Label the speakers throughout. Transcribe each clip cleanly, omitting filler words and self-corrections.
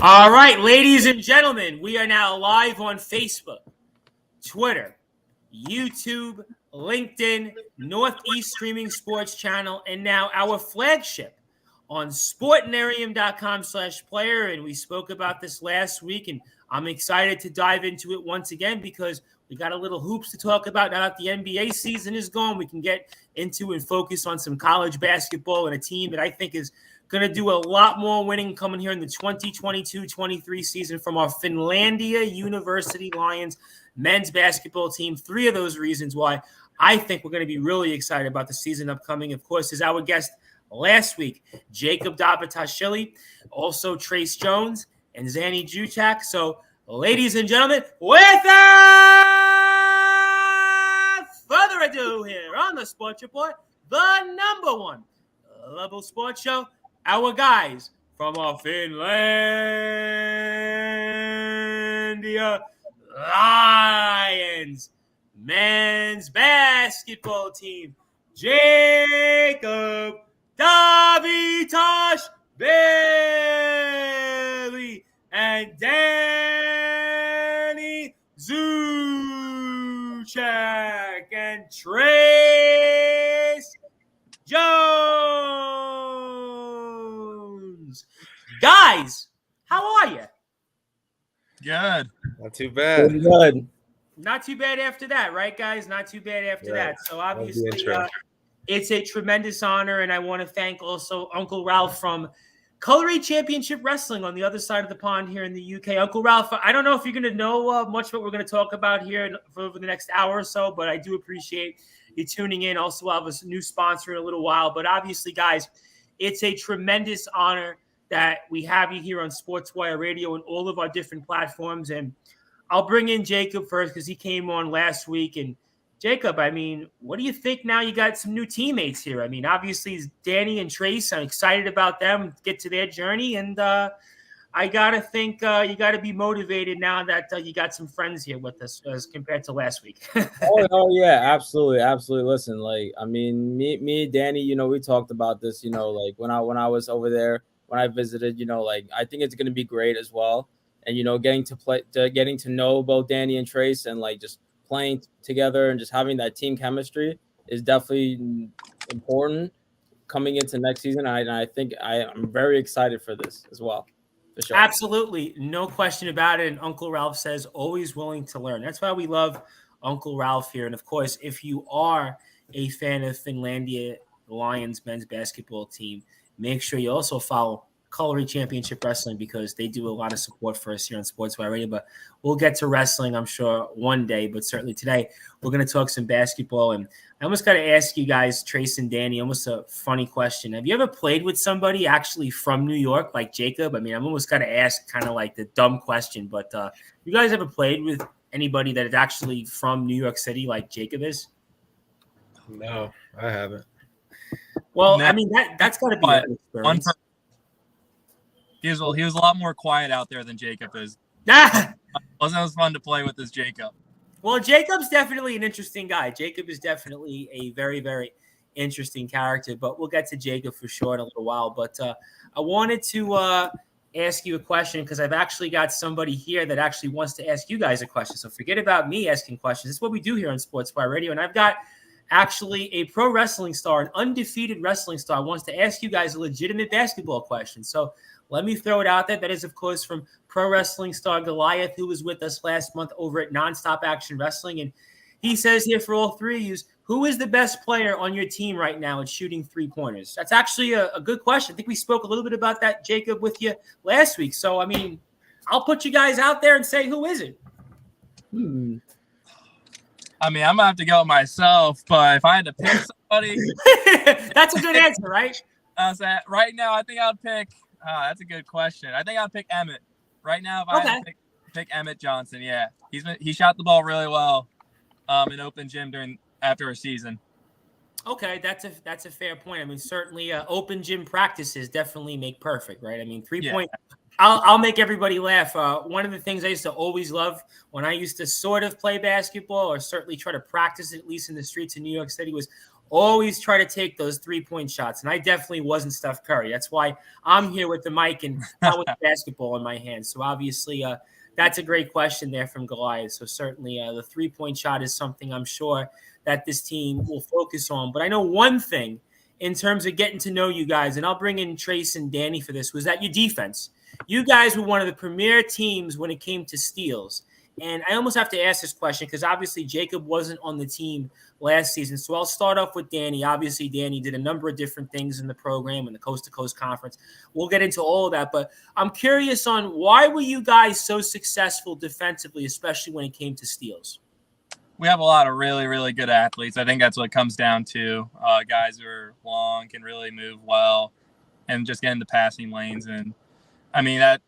Speaker 1: All right, ladies and gentlemen, we are now live on Facebook, Twitter, YouTube, LinkedIn, Northeast Streaming Sports Channel, and now our flagship on sportnarium.com/player. And we spoke about this last week, and I'm excited to dive into it once again because we got a little hoops to talk about. Now that the NBA season is gone, we can get into and focus on some college basketball and a team that I think is going to do a lot more winning coming here in the 2022-23 season from our Finlandia University Lions men's basketball team. Three of those reasons why I think we're going to be really excited about the season upcoming, of course, is our guest last week, Jacob Dabatashvili, also Trace Jones and Zanny Juchak. So, ladies and gentlemen, without further ado here on the Sports Report, the number one level sports show, our guys from our Finlandia Lions men's basketball team, Jacob Dabatashvili and Danny Zuchak and Trace Jones. Guys, how are you?
Speaker 2: Good.
Speaker 3: Not too bad.
Speaker 4: Good.
Speaker 1: Not too bad after that, right, guys? Not too bad after that. So obviously, it's a tremendous honor, and I want to thank also Uncle Ralph from Coloring Championship Wrestling on the other side of the pond here in the UK. Uncle Ralph, I don't know if you're going to know much what we're going to talk about here for over the next hour or so, but I do appreciate you tuning in. Also, I'll have a new sponsor in a little while. But obviously, guys, it's a tremendous honor that we have you here on Sportswire Radio and all of our different platforms. And I'll bring in Jacob first because he came on last week. And Jacob, I mean, what do you think now you got some new teammates here? I mean, obviously, Danny and Trace, I'm excited about them, get to their journey. And I got to think you got to be motivated now that you got some friends here with us as compared to last week.
Speaker 4: oh, yeah, absolutely. Absolutely. Listen, like, I mean, me, Danny, we talked about this, like when I was over there, when I visited, like, I think it's going to be great as well. And, getting to know both Danny and Trace and like just playing together and just having that team chemistry is definitely important coming into next season. I think I'm very excited for this as well. For sure.
Speaker 1: Absolutely. No question about it. And Uncle Ralph says always willing to learn. That's why we love Uncle Ralph here. And of course, if you are a fan of Finlandia Lions men's basketball team, make sure you also follow Coloring Championship Wrestling because they do a lot of support for us here on Sportswire Radio. But we'll get to wrestling, I'm sure, one day. But certainly today, we're going to talk some basketball. And I almost got to ask you guys, Trace and Danny, almost a funny question. Have you ever played with somebody actually from New York, like Jacob? I mean, I'm almost got to ask kind of like the dumb question. But you guys ever played with anybody that is actually from New York City like Jacob is?
Speaker 3: No, I haven't.
Speaker 1: Well, I mean, that's got to be an experience.
Speaker 2: He was a lot more quiet out there than Jacob is. Wasn't as fun to play with as Jacob.
Speaker 1: Well, Jacob's definitely an interesting guy. Jacob is definitely a very, very interesting character, but we'll get to Jacob for sure in a little while. But I wanted to ask you a question because I've actually got somebody here that actually wants to ask you guys a question. So forget about me asking questions. It's what we do here on Sportswire Radio. And I've got actually a pro wrestling star, an undefeated wrestling star, wants to ask you guys a legitimate basketball question. So let me throw it out there. That is, of course, from pro wrestling star Goliath, who was with us last month over at Nonstop Action Wrestling. And he says here for all three of you, who is the best player on your team right now at shooting three-pointers? That's actually a good question. I think we spoke a little bit about that, Jacob, with you last week. So, I mean, I'll put you guys out there and say, who is it?
Speaker 2: I mean, I'm going to have to go myself, but if I had to pick somebody.
Speaker 1: That's a good answer, right?
Speaker 2: Right now, I think I'd pick – that's a good question. I think I'd pick Emmett. Right now, if I had to pick Emmett Johnson, yeah. He shot the ball really well in open gym after a season.
Speaker 1: Okay, that's a fair point. I mean, certainly open gym practices definitely make perfect, right? I mean, 3-point. Yeah. I'll make everybody laugh. One of the things I used to always love when I used to sort of play basketball or certainly try to practice it, at least in the streets of New York City, was always try to take those 3-point shots. And I definitely wasn't Steph Curry. That's why I'm here with the mic and not with the basketball in my hands. So obviously that's a great question there from Goliath. So certainly the 3-point shot is something I'm sure that this team will focus on. But I know one thing in terms of getting to know you guys, and I'll bring in Trace and Danny for this, was that your defense. You guys were one of the premier teams when it came to steals. And I almost have to ask this question because obviously Jacob wasn't on the team last season. So I'll start off with Danny. Obviously, Danny did a number of different things in the program and the Coast to Coast Conference. We'll get into all of that. But I'm curious on why were you guys so successful defensively, especially when it came to steals?
Speaker 2: We have a lot of really, really good athletes. I think that's what it comes down to. Guys who are long, can really move well, and just get into passing lanes. And, I mean, that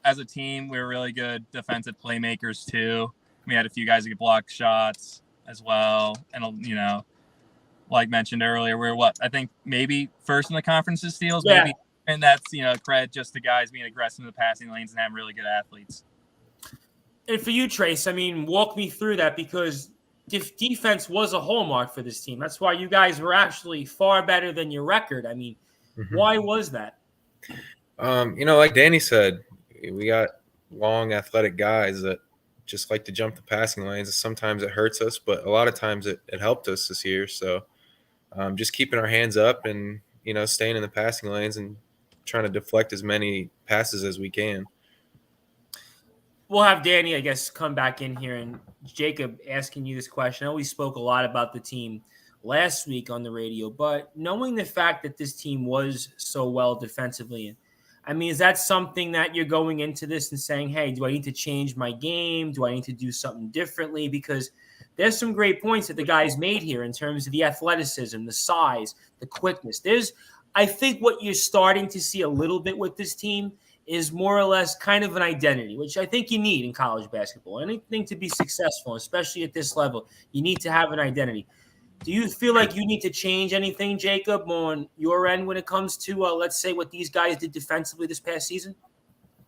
Speaker 2: as a team, we were really good defensive playmakers, too. We had a few guys who could block shots as well. And, you know, like mentioned earlier, we're I think maybe first in the conference's steals, maybe. And that's, you know, credit just to guys being aggressive in the passing lanes and having really good athletes.
Speaker 1: And for you, Trace, I mean, walk me through that because defense was a hallmark for this team. That's why you guys were actually far better than your record. I mean, why was that?
Speaker 3: You know, like Danny said, we got long, athletic guys that just like to jump the passing lanes. Sometimes it hurts us, but a lot of times it helped us this year. So just keeping our hands up and, you know, staying in the passing lanes and trying to deflect as many passes as we can.
Speaker 1: We'll have Danny, I guess, come back in here. And Jacob, asking you this question. I know we spoke a lot about the team last week on the radio, but knowing the fact that this team was so well defensively, I mean, is that something that you're going into this and saying, hey, do I need to change my game? Do I need to do something differently? Because there's some great points that the guys made here in terms of the athleticism, the size, the quickness. I think what you're starting to see a little bit with this team is more or less kind of an identity, which I think you need in college basketball. Anything to be successful, especially at this level, you need to have an identity. Do you feel like you need to change anything, Jacob, on your end when it comes to, let's say, what these guys did defensively this past season?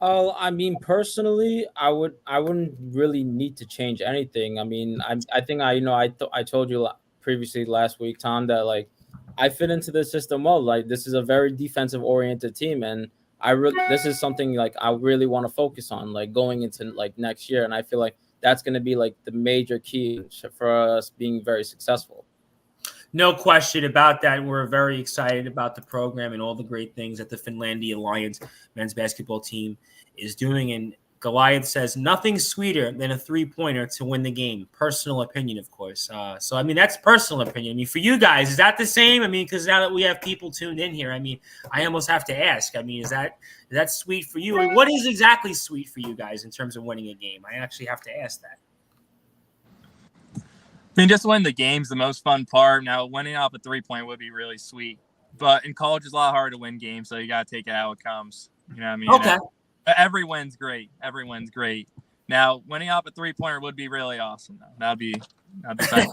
Speaker 4: I mean, personally, I wouldn't really need to change anything. I mean, I think I told you previously last week, Tom, that like I fit into the system well. Like this is a very defensive oriented team, and this is something like I really want to focus on, like going into like next year, and I feel like that's going to be like the major key for us being very successful.
Speaker 1: No question about that. We're very excited about the program and all the great things that the Finlandia Lions men's basketball team is doing. And Goliath says nothing sweeter than a 3-pointer to win the game. Personal opinion, of course. So, I mean, that's personal opinion. I mean, for you guys, is that the same? I mean, because now that we have people tuned in here, I mean, I almost have to ask. I mean, is that sweet for you? I mean, what is exactly sweet for you guys in terms of winning a game? I actually have to ask that.
Speaker 2: I mean, just winning the game's the most fun part. Now, winning off a 3-point would be really sweet. But in college, it's a lot harder to win games, so you got to take it how it comes. You know what I mean?
Speaker 1: Okay.
Speaker 2: Every win's great. Every win's great. Now, winning off a 3-pointer would be really awesome, though. That'd be fun.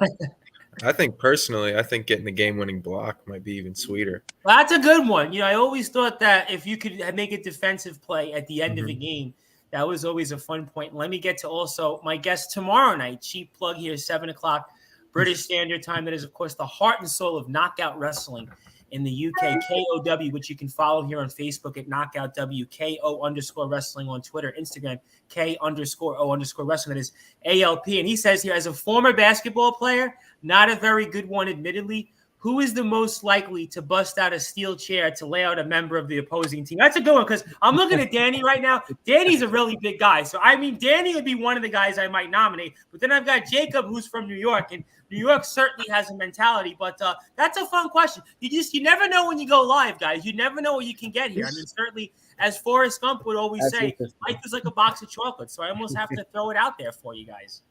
Speaker 3: I think personally, getting the game-winning block might be even sweeter.
Speaker 1: Well, that's a good one. You know, I always thought that if you could make a defensive play at the end of a game, that was always a fun point. Let me get to also my guest tomorrow night. Cheap plug here, 7 o'clock British Standard Time. That is, of course, the heart and soul of Knockout Wrestling in the UK, KOW, which you can follow here on Facebook at Knockout W, KO_wrestling on Twitter, Instagram, K_O_wrestling. That is ALP. And he says here, as a former basketball player, not a very good one, admittedly, who is the most likely to bust out a steel chair to lay out a member of the opposing team? That's a good one because I'm looking at Danny right now. Danny's a really big guy. So, I mean, Danny would be one of the guys I might nominate. But then I've got Jacob, who's from New York, and New York certainly has a mentality. But that's a fun question. You never know when you go live, guys. You never know what you can get here. I mean, certainly, as Forrest Gump would always say, life is like a box of chocolates. So I almost have to throw it out there for you guys.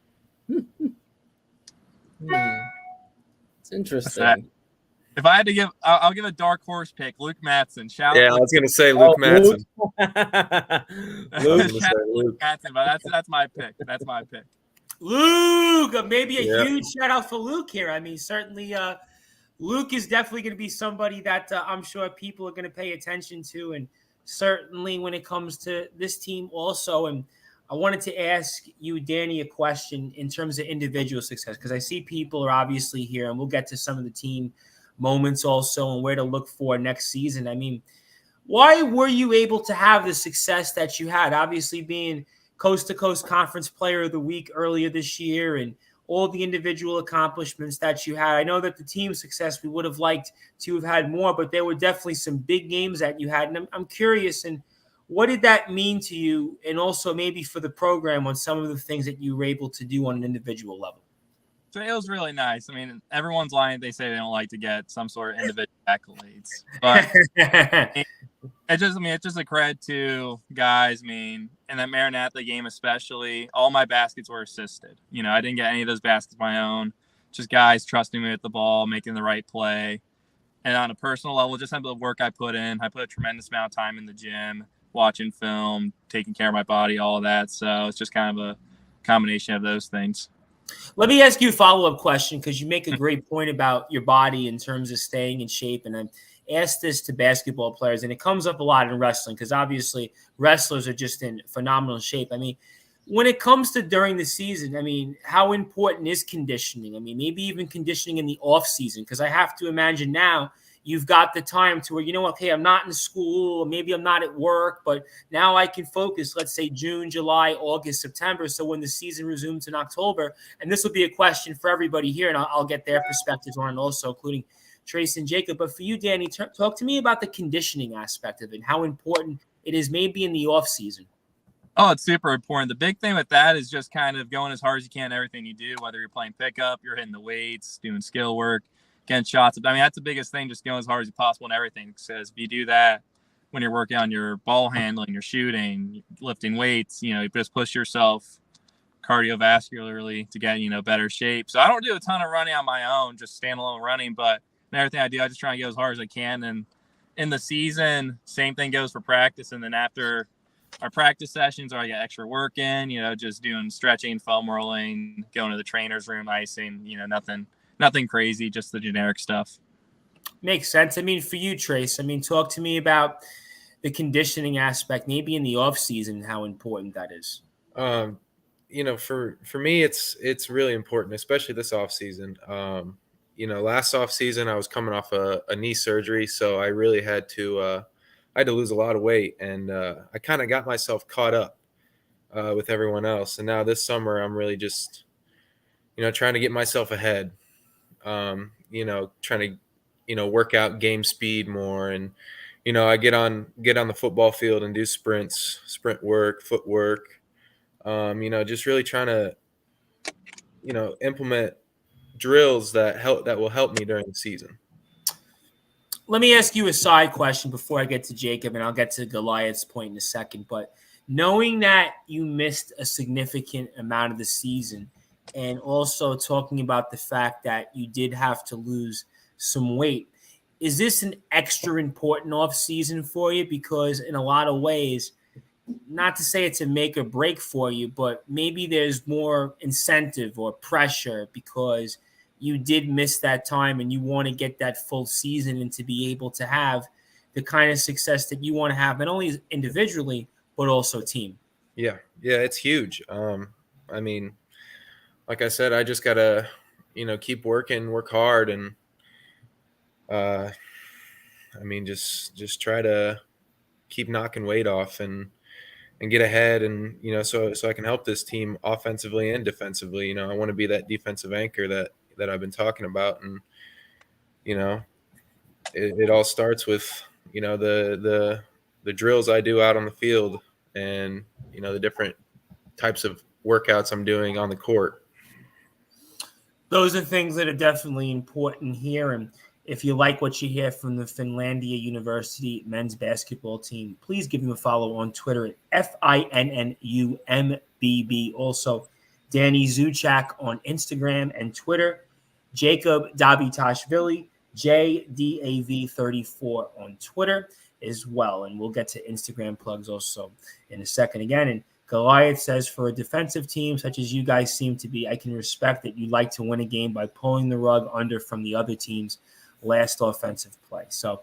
Speaker 4: It's interesting.
Speaker 2: If I had to give, I'll give a dark horse pick. Luke Mattson.
Speaker 3: I was going to say Luke Mattson.
Speaker 2: Luke Mattson, but that's my pick. That's my pick.
Speaker 1: Luke, maybe a huge shout out for Luke here. I mean, certainly Luke is definitely going to be somebody that I'm sure people are going to pay attention to. And certainly when it comes to this team also. And I wanted to ask you, Danny, a question in terms of individual success, because I see people are obviously here, and we'll get to some of the team moments also and where to look for next season. I mean, why were you able to have the success that you had? Obviously, being coast-to-coast conference player of the week earlier this year and all the individual accomplishments that you had. I know that the team success, we would have liked to have had more, but there were definitely some big games that you had. And I'm curious, and what did that mean to you? And also maybe for the program on some of the things that you were able to do on an individual level.
Speaker 2: So it was really nice. I mean, everyone's lying. They say they don't like to get some sort of individual accolades, but it's just a credit to guys. I mean, in that Maranatha game especially, all my baskets were assisted. I didn't get any of those baskets my own. Just guys trusting me with the ball, making the right play. And on a personal level, just the work I put in. I put a tremendous amount of time in the gym, watching film, taking care of my body, all of that. So it's just kind of a combination of those things.
Speaker 1: Let me ask you a follow-up question, because you make a great point about your body in terms of staying in shape. And I ask this to basketball players, and it comes up a lot in wrestling because obviously wrestlers are just in phenomenal shape. I mean, when it comes to during the season, I mean, how important is conditioning? I mean, maybe even conditioning in the off season, because I have to imagine now you've got the time to where, okay, I'm not in school, or maybe I'm not at work, but now I can focus, let's say June, July, August, September. So when the season resumes in October, and this will be a question for everybody here, and I'll get their perspectives on it also, including Trace and Jacob. But for you, Danny, talk to me about the conditioning aspect of it and how important it is maybe in the off season.
Speaker 2: Oh, it's super important. The big thing with that is just kind of going as hard as you can in everything you do, whether you're playing pickup, you're hitting the weights, doing skill work, getting shots. I mean, that's the biggest thing, just going as hard as possible in everything. Because if you do that when you're working on your ball handling, your shooting, lifting weights, you just push yourself cardiovascularly to get, better shape. So I don't do a ton of running on my own, just standalone running, but in everything I do, I just try and get as hard as I can. And in the season, same thing goes for practice. And then after our practice sessions, or I get extra work in, just doing stretching, foam rolling, going to the trainer's room, icing, nothing crazy, just the generic stuff.
Speaker 1: Makes sense. I mean, for you, Trace, talk to me about the conditioning aspect, maybe in the off season, how important that is.
Speaker 3: For me, it's really important, especially this off season. Last off season I was coming off a knee surgery, so I really had to lose a lot of weight, and I kind of got myself caught up with everyone else. And now this summer I'm really just, trying to get myself ahead. Trying to, work out game speed more, and I get on the football field and do sprint work, footwork. Just really trying to, implement drills that will help me during the season.
Speaker 1: Let me ask you a side question before I get to Jacob, and I'll get to Goliath's point in a second. But knowing that you missed a significant amount of the season, and also talking about the fact that you did have to lose some weight, is this an extra important off season for you? Because in a lot of ways, not to say it's a make or break for you, but maybe there's more incentive or pressure because you did miss that time and you want to get that full season and to be able to have the kind of success that you want to have, not only individually, but also team.
Speaker 3: Yeah, it's huge. Like I said, I just got to, keep working, work hard, and just try to keep knocking weight off and get ahead, and so I can help this team offensively and defensively. I want to be that defensive anchor that I've been talking about, and it all starts with the drills I do out on the field, and the different types of workouts I'm doing on the court.
Speaker 1: Those are things that are definitely important here. And if you like what you hear from the Finlandia University men's basketball team, please give them a follow on Twitter at FINNUMBB. Also, Danny Zuchak on Instagram and Twitter, Jacob Dabitashvili, JDAV34 on Twitter as well. And we'll get to Instagram plugs also in a second again. And Goliath says, for a defensive team such as you guys seem to be, I can respect that you like to win a game by pulling the rug under from the other team's last offensive play. So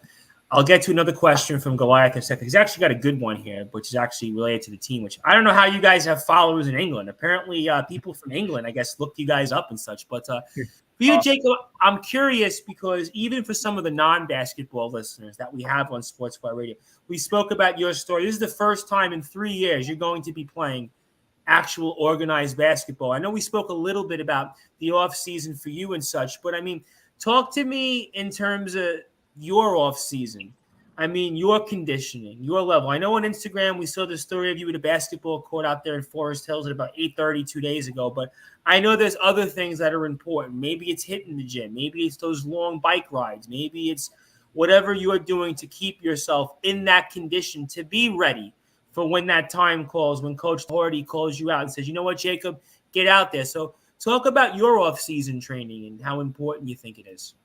Speaker 1: I'll get to another question from Goliath in a second. He's actually got a good one here, which is actually related to the team, which I don't know how you guys have followers in England. Apparently, people from England, I guess, looked you guys up and such. But for you, Jacob, I'm curious because even for some of the non-basketball listeners that we have on Sportswire Radio, we spoke about your story. This is the first time in 3 years you're going to be playing actual organized basketball. I know we spoke a little bit about the off season for you and such, but I mean, talk to me in terms of your off season. I mean, your conditioning, your level. I know on Instagram we saw the story of you at a basketball court out there in Forest Hills at about 8:30 2 days ago, but I know there's other things that are important. Maybe it's hitting the gym. Maybe it's those long bike rides. Maybe it's whatever you are doing to keep yourself in that condition to be ready for when that time calls, when Coach Hardy calls you out and says, you know what, Jacob, get out there. So talk about your off-season training and how important you think it is.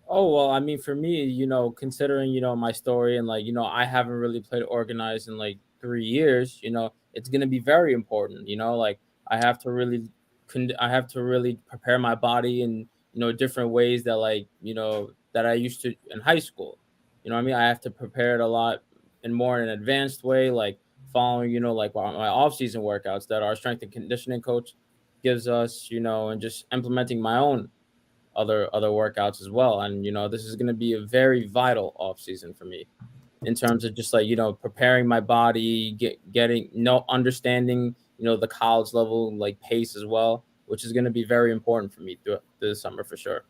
Speaker 4: Oh, well, I mean, for me, considering, my story and I haven't really played organized in 3 years, it's going to be very important, I have to really prepare my body in, different ways that that I used to in high school. I mean, I have to prepare it a lot and more in an advanced way, following, my off-season workouts that our strength and conditioning coach gives us, and just implementing my own other workouts as well. And, this is going to be a very vital off season for me in terms of just preparing my body, understanding, the college level, pace as well, which is going to be very important for me through the summer for sure.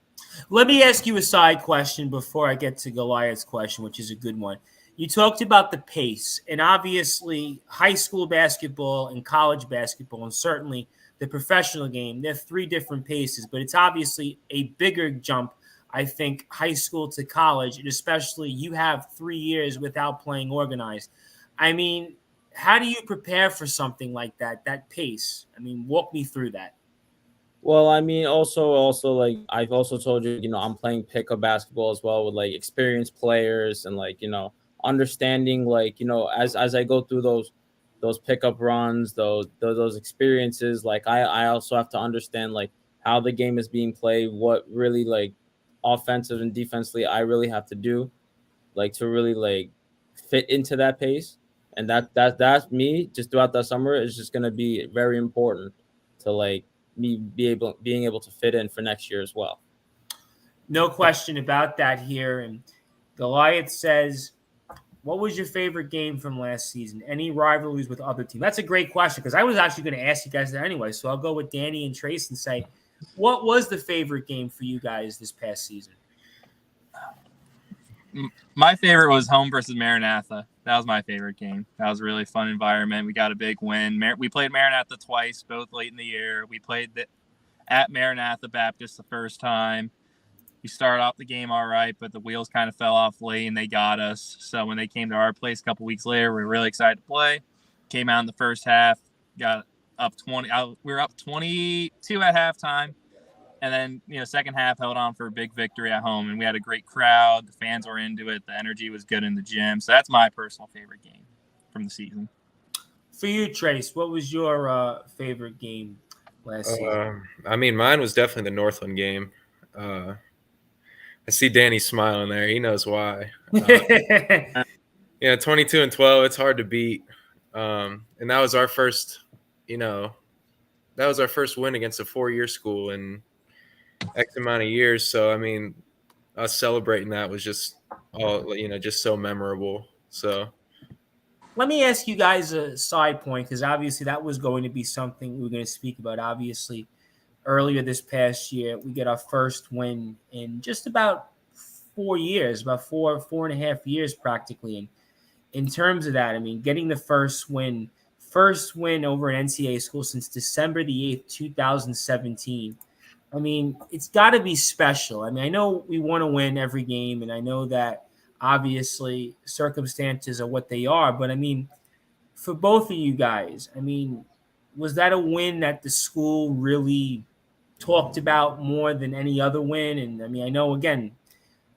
Speaker 1: Let me ask you a side question before I get to Goliath's question, which is a good one. You talked about the pace, and obviously high school basketball and college basketball, and certainly the professional game, they're 3 different paces, but it's obviously a bigger jump, I think, high school to college, and especially you have 3 years without playing organized. I mean, how do you prepare for something like that pace? I mean, walk me through that.
Speaker 4: Well, I mean, also I've also told you, I'm playing pickup basketball as well with experienced players and understanding as I go through those pickup runs, those experiences, I also have to understand how the game is being played, what really offensive and defensively I really have to do to really fit into that pace. And that's me just throughout the summer is just going to be very important to me being able to fit in for next year as well.
Speaker 1: No question about that here. And Goliath says, what was your favorite game from last season? Any rivalries with other teams? That's a great question because I was actually going to ask you guys that anyway. So I'll go with Danny and Trace and say, what was the favorite game for you guys this past season?
Speaker 2: My favorite was home versus Maranatha. That was my favorite game. That was a really fun environment. We got a big win. We played Maranatha twice, both late in the year. We played at Maranatha Baptist the first time. We started off the game all right, but the wheels kind of fell off late and they got us. So when they came to our place a couple weeks later, we were really excited to play. Came out in the first half, got up 20. We were up 22 at halftime. And then, second half held on for a big victory at home. And we had a great crowd. The fans were into it. The energy was good in the gym. So that's my personal favorite game from the season.
Speaker 1: For you, Trace, what was your favorite game last season?
Speaker 3: I mean, mine was definitely the Northland game. I see Danny smiling there. He knows why. 22-12, it's hard to beat. And that was our first, win against a 4-year school in X amount of years. So, I mean, us celebrating that was just just so memorable. So
Speaker 1: let me ask you guys a side point, because obviously that was going to be something we were going to speak about. Obviously, earlier this past year, we get our first win in just about 4 years, about 4.5 years practically. And in terms of that, I mean, getting the first win over an NCAA school since December the 8th, 2017. I mean, it's got to be special. I mean, I know we want to win every game, and I know that obviously circumstances are what they are. But, I mean, for both of you guys, I mean, was that a win that the school really talked about more than any other win? And, I mean, I know, again,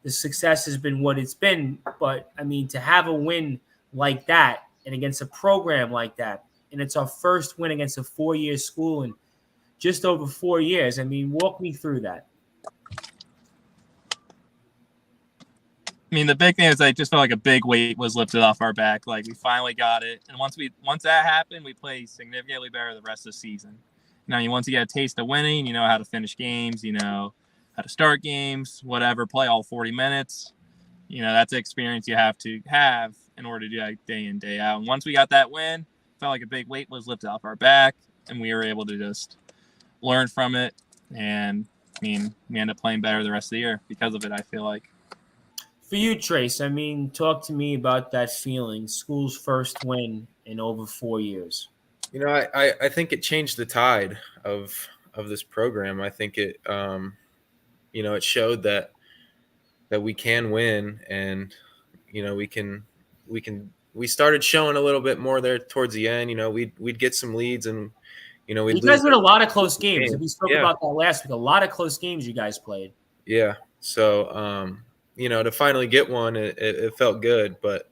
Speaker 1: the success has been what it's been. But, I mean, to have a win like that and against a program like that, and it's our first win against a 4-year school in just over 4 years. I mean, walk me through that.
Speaker 2: I mean, the big thing is I just felt like a big weight was lifted off our back. Like we finally got it, and once that happened, we played significantly better the rest of the season. Now, once you get a taste of winning, you know how to finish games, you know how to start games, whatever, play all 40 minutes. That's an experience you have to have in order to do that day in, day out. And once we got that win, felt like a big weight was lifted off our back, and we were able to just learn from it. And we end up playing better the rest of the year because of it, I feel like.
Speaker 1: For you, Trace, talk to me about that feeling, school's first win in over 4 years.
Speaker 3: I think it changed the tide of this program. I think it, it showed that we can win, and we started showing a little bit more there towards the end. We'd get some leads, and
Speaker 1: you guys had a lot of close games. We spoke about that last week. A lot of close games you guys played.
Speaker 3: Yeah. So, to finally get one, it felt good, but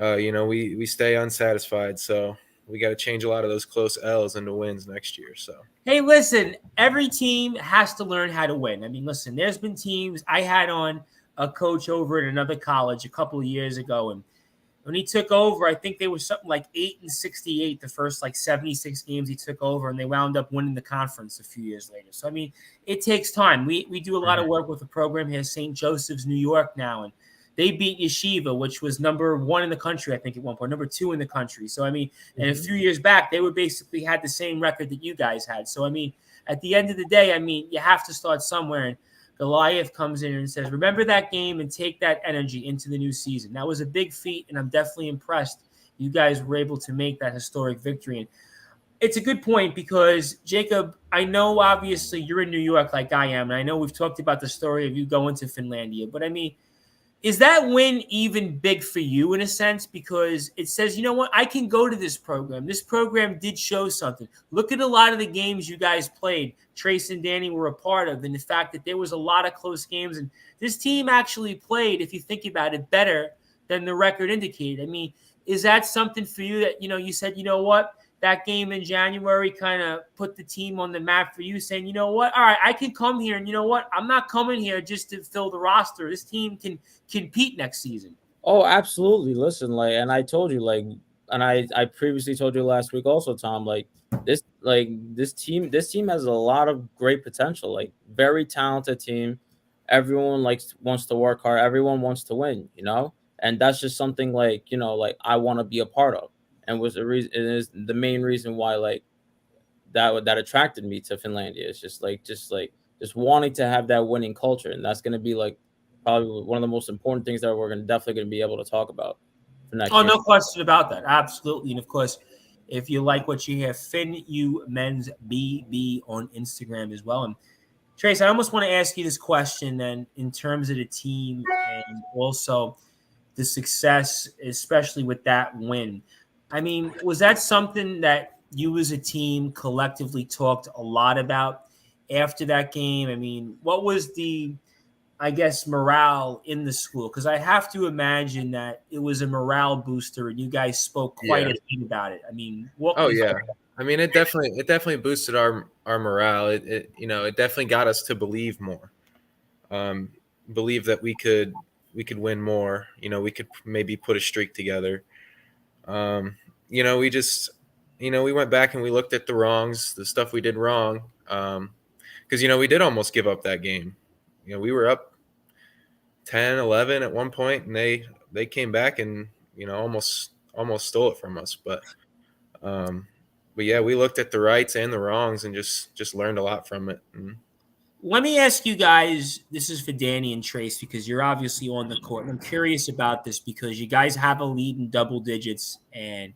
Speaker 3: we stay unsatisfied. So we got to change a lot of those close L's into wins next year. So,
Speaker 1: hey, listen, every team has to learn how to win. Listen, there's been teams. I had on a coach over at another college a couple of years ago, and when he took over, I think they were something like 8-68 the first 76 games he took over, and they wound up winning the conference a few years later. So, it takes time. We do a lot of work with the program here, St. Joseph's, New York now, and they beat Yeshiva, which was number 1 in the country, I think, at one point, number 2 in the country. So, and a few years back, they were basically had the same record that you guys had. So, at the end of the day, you have to start somewhere, and Goliath comes in and says, remember that game and take that energy into the new season. That was a big feat, and I'm definitely impressed you guys were able to make that historic victory. And it's a good point because, Jacob, I know obviously you're in New York like I am, and I know we've talked about the story of you going to Finlandia, but is that win even big for you in a sense? Because it says, you know what, I can go to this program. This program did show something. Look at a lot of the games you guys played, Trace and Danny were a part of, and the fact that there was a lot of close games. And this team actually played, if you think about it, better than the record indicated. Is that something for you that, you said, you know what, that game in January kind of put the team on the map for you, saying, you know what, all right, I can come here, and you know what, I'm not coming here just to fill the roster. This team can compete next season.
Speaker 4: Oh, absolutely. Listen, and I told you, and I previously told you last week also, Tom, this team has a lot of great potential, very talented team. Everyone wants to work hard. Everyone wants to win, and that's just something I want to be a part of. And was the reason, it is the main reason why that attracted me to Finlandia. It's just wanting to have that winning culture, and that's going to be probably one of the most important things that we're definitely going to be able to talk about for next year.
Speaker 1: No question about that. Absolutely. And of course, if you like what you hear, FinU Men's BB on Instagram as well. And Trace, I almost want to ask you this question then in terms of the team and also the success, especially with that win. Was that something that you as a team collectively talked a lot about after that game? What was the, morale in the school? Because I have to imagine that it was a morale booster, and you guys spoke quite a bit about it.
Speaker 3: It definitely boosted our morale. It definitely got us to believe more, believe that we could win more. We could maybe put a streak together. We went back and we looked at the stuff we did wrong. Because, we did almost give up that game. We were up 10-11 at one point, and they came back and, almost stole it from us. But yeah, we looked at the rights and the wrongs and just learned a lot from it.
Speaker 1: Let me ask you guys, this is for Danny and Trace, because you're obviously on the court. And I'm curious about this because you guys have a lead in double digits and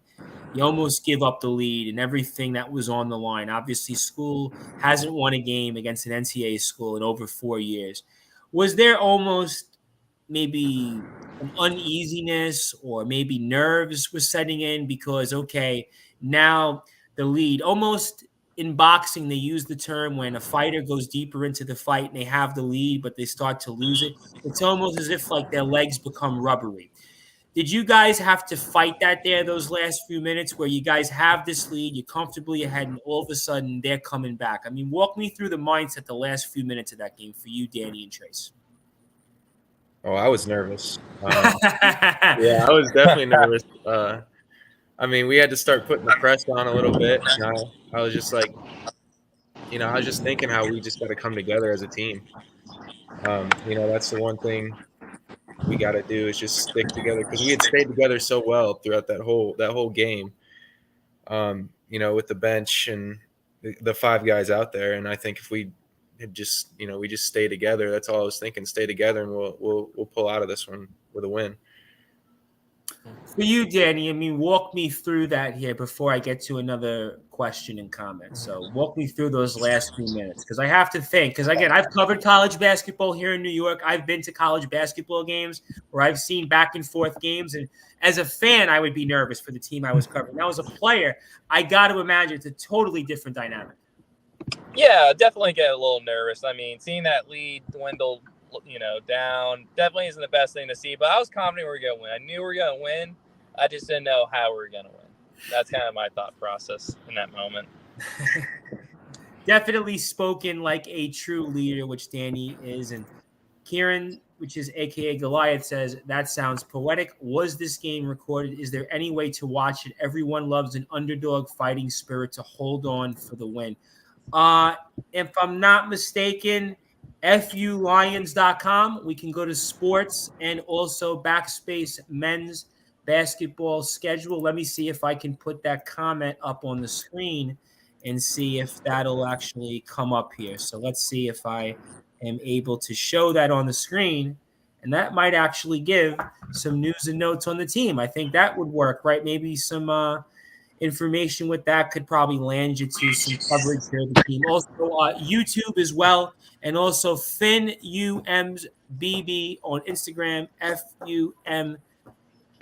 Speaker 1: you almost give up the lead and everything that was on the line. Obviously, school hasn't won a game against an NCAA school in over 4 years. Was there almost maybe an uneasiness or maybe nerves was setting in because, okay, now the lead almost – in boxing, they use the term when a fighter goes deeper into the fight and they have the lead, but they start to lose it. It's almost as if their legs become rubbery. Did you guys have to fight that there those last few minutes where you guys have this lead, you're comfortably ahead, and all of a sudden they're coming back? Walk me through the mindset the last few minutes of that game for you, Danny and Trace.
Speaker 3: Oh, I was nervous. Yeah, I was definitely nervous. I mean, we had to start putting the press on a little bit. And I was just like, I was just thinking how we just got to come together as a team. That's the one thing we got to do is just stick together because we had stayed together so well throughout that whole game. With the bench and the five guys out there, and I think if we had just, we just stay together. That's all I was thinking. Stay together, and we'll pull out of this one with a win.
Speaker 1: For you, Danny, I mean, walk me through that here before I get to another question and comment. So walk me through those last few minutes because I have to think. Because, again, I've covered college basketball here in New York. I've been to college basketball games where I've seen back and forth games. And as a fan, I would be nervous for the team I was covering. Now, as a player, I got to imagine it's a totally different dynamic.
Speaker 2: Yeah, definitely get a little nervous. I mean, seeing that lead dwindle, down definitely isn't the best thing to see. But I was confident we were going to win. I knew we were going to win. I just didn't know how we were going to win. That's kind of my thought process in that moment.
Speaker 1: Definitely spoken like a true leader, which Danny is. And Kieran, which is AKA Goliath, says, that sounds poetic. Was this game recorded? Is there any way to watch it? Everyone loves an underdog fighting spirit to hold on for the win. If I'm not mistaken, FULions.com. We can go to sports and also backspace men's basketball schedule. Let me see if I can put that comment up on the screen and see if that'll actually come up here. So let's see if I am able to show that on the screen. And that might actually give some news and notes on the team. I think that would work, right? Maybe some information with that could probably land you to some coverage here of the team. Also, YouTube as well. And also FinUM's BB on Instagram,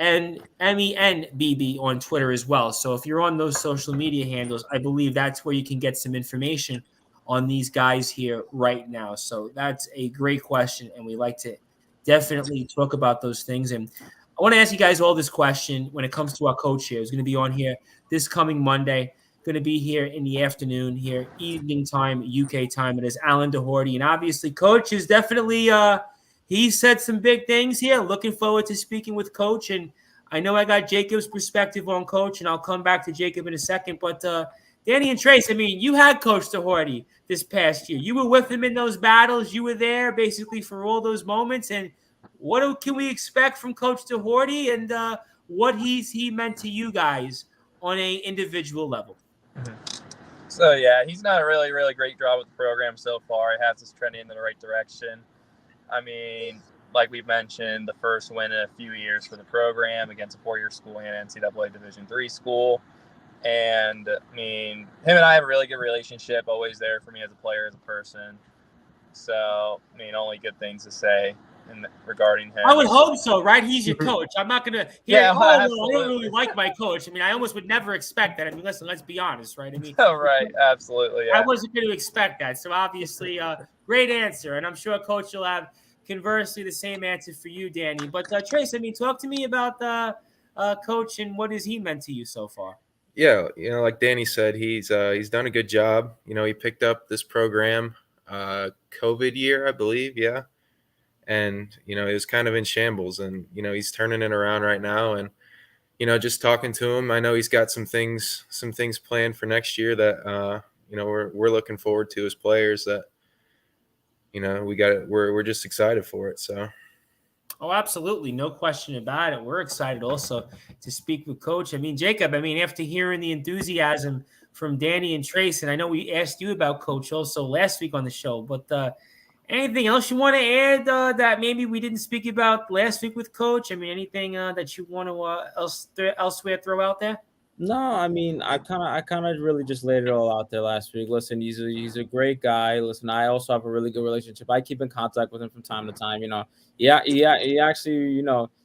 Speaker 1: FUMNMENBB on Twitter as well. So if you're on those social media handles, I believe that's where you can get some information on these guys here right now. So that's a great question, and we like to definitely talk about those things. And I want to ask you guys all this question when it comes to our coach here. Who's going to be on here this coming Monday. Going to be here in the afternoon, here evening time, UK time. It is Alan Doherty, and obviously, Coach is definitely he said some big things here. Looking forward to speaking with Coach, and I know I got Jacob's perspective on Coach, and I'll come back to Jacob in a second. But Danny and Trace, I mean, you had Coach Doherty this past year. You were with him in those battles. You were there basically for all those moments. And what can we expect from Coach Doherty, and what he meant to you guys on a individual level?
Speaker 2: So, yeah, he's done a really, really great job with the program so far. It has us trending in the right direction. I mean, like we mentioned, the first win in a few years for the program against a four-year school and NCAA Division III school. And, I mean, him and I have a really good relationship, always there for me as a player, as a person. So, I mean, only good things to say regarding him.
Speaker 1: I would hope so, right? He's your coach. I'm not going to hear, I don't really like my coach. I mean, I almost would never expect that. I mean, listen, let's be honest, right? I mean,
Speaker 2: right, absolutely. Yeah.
Speaker 1: I wasn't going to expect that. So, obviously, great answer. And I'm sure Coach will have, conversely, the same answer for you, Danny. But, Trace, I mean, talk to me about Coach and what has he meant to you so far?
Speaker 3: Yeah, like Danny said, he's done a good job. He picked up this program COVID year, I believe, yeah. And, it was kind of in shambles, and, he's turning it around right now. And, just talking to him, I know he's got some things planned for next year that, we're looking forward to as players that, we're just excited for it. So.
Speaker 1: Oh, absolutely. No question about it. We're excited also to speak with Coach. I mean, Jacob, after hearing the enthusiasm from Danny and Trace, and I know we asked you about Coach also last week on the show, but anything else you want to add that maybe we didn't speak about last week with Coach? I mean, anything that you want to elsewhere throw out there?
Speaker 4: No, I mean, I kind of really just laid it all out there last week. Listen, he's a great guy. Listen, I also have a really good relationship. I keep in contact with him from time to time. He actually,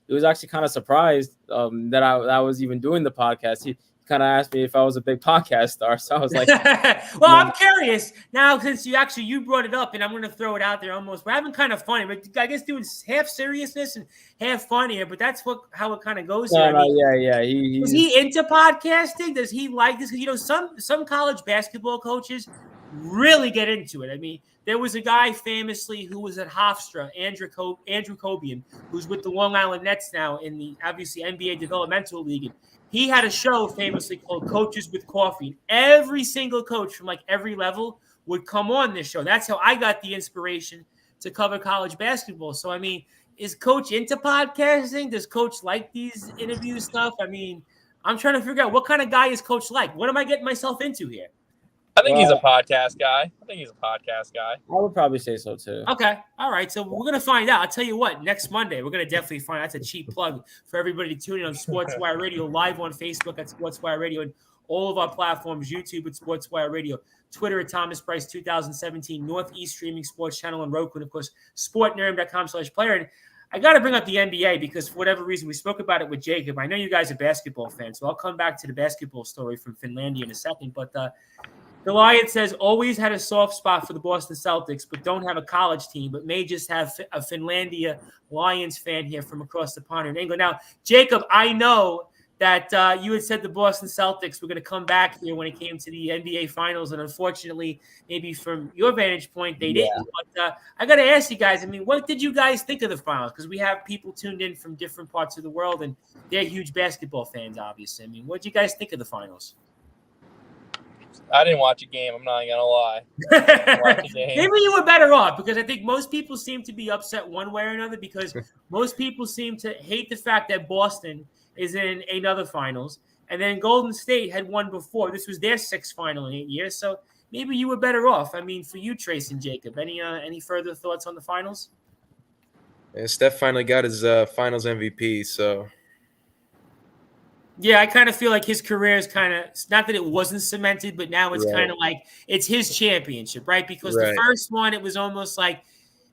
Speaker 4: he was actually kind of surprised that I was even doing the podcast. He kind of asked me if I was a big podcast star, so I was like,
Speaker 1: well, I'm curious now since you brought it up, and I'm going to throw it out there almost. We're having kind of funny, but I guess doing half seriousness and half funny here, but that's how it kind of goes here.
Speaker 4: Yeah.
Speaker 1: Is he into podcasting? Does he like this? Because some college basketball coaches really get into it. I mean, there was a guy famously who was at Hofstra, Andrew Cobian, who's with the Long Island Nets now in the obviously NBA Developmental League. And he had a show famously called Coaches with Coffee. Every single coach from like every level would come on this show. That's how I got the inspiration to cover college basketball. So, I mean, is Coach into podcasting? Does Coach like these interview stuff? I mean, I'm trying to figure out what kind of guy is Coach like. What am I getting myself into here?
Speaker 2: I think he's a podcast guy.
Speaker 4: I would probably say so too.
Speaker 1: Okay. All right. So we're going to find out. I'll tell you what, next Monday, we're going to definitely find out. That's a cheap plug for everybody tuning on Sportswire Radio, live on Facebook at Sportswire Radio, and all of our platforms, YouTube at Sportswire Radio, Twitter at Thomas Price 2017, Northeast Streaming Sports Channel, and Roku, and of course, sportnerd.com/player. And I got to bring up the NBA because for whatever reason, we spoke about it with Jacob. I know you guys are basketball fans, so I'll come back to the basketball story from Finlandia in a second. But Goliath says, always had a soft spot for the Boston Celtics, but don't have a college team, but may just have a Finlandia Lions fan here from across the pond in England. Now, Jacob, I know that you had said the Boston Celtics were going to come back here when it came to the NBA Finals, and unfortunately, maybe from your vantage point, they didn't. But I got to ask you guys, I mean, what did you guys think of the Finals? Because we have people tuned in from different parts of the world, and they're huge basketball fans, obviously. I mean, what did you guys think of the Finals?
Speaker 2: I didn't watch a game. I'm not going to lie.
Speaker 1: Maybe you were better off because I think most people seem to be upset one way or another because most people seem to hate the fact that Boston is in another finals. And then Golden State had won before. This was their sixth final in 8 years. So maybe you were better off. I mean, for you, Trace and Jacob, any further thoughts on the finals?
Speaker 3: And Steph finally got his finals MVP, so.
Speaker 1: Yeah, I kind of feel like his career is kind of, not that it wasn't cemented, but now it's kind of like it's his championship, right? Because the first one, it was almost like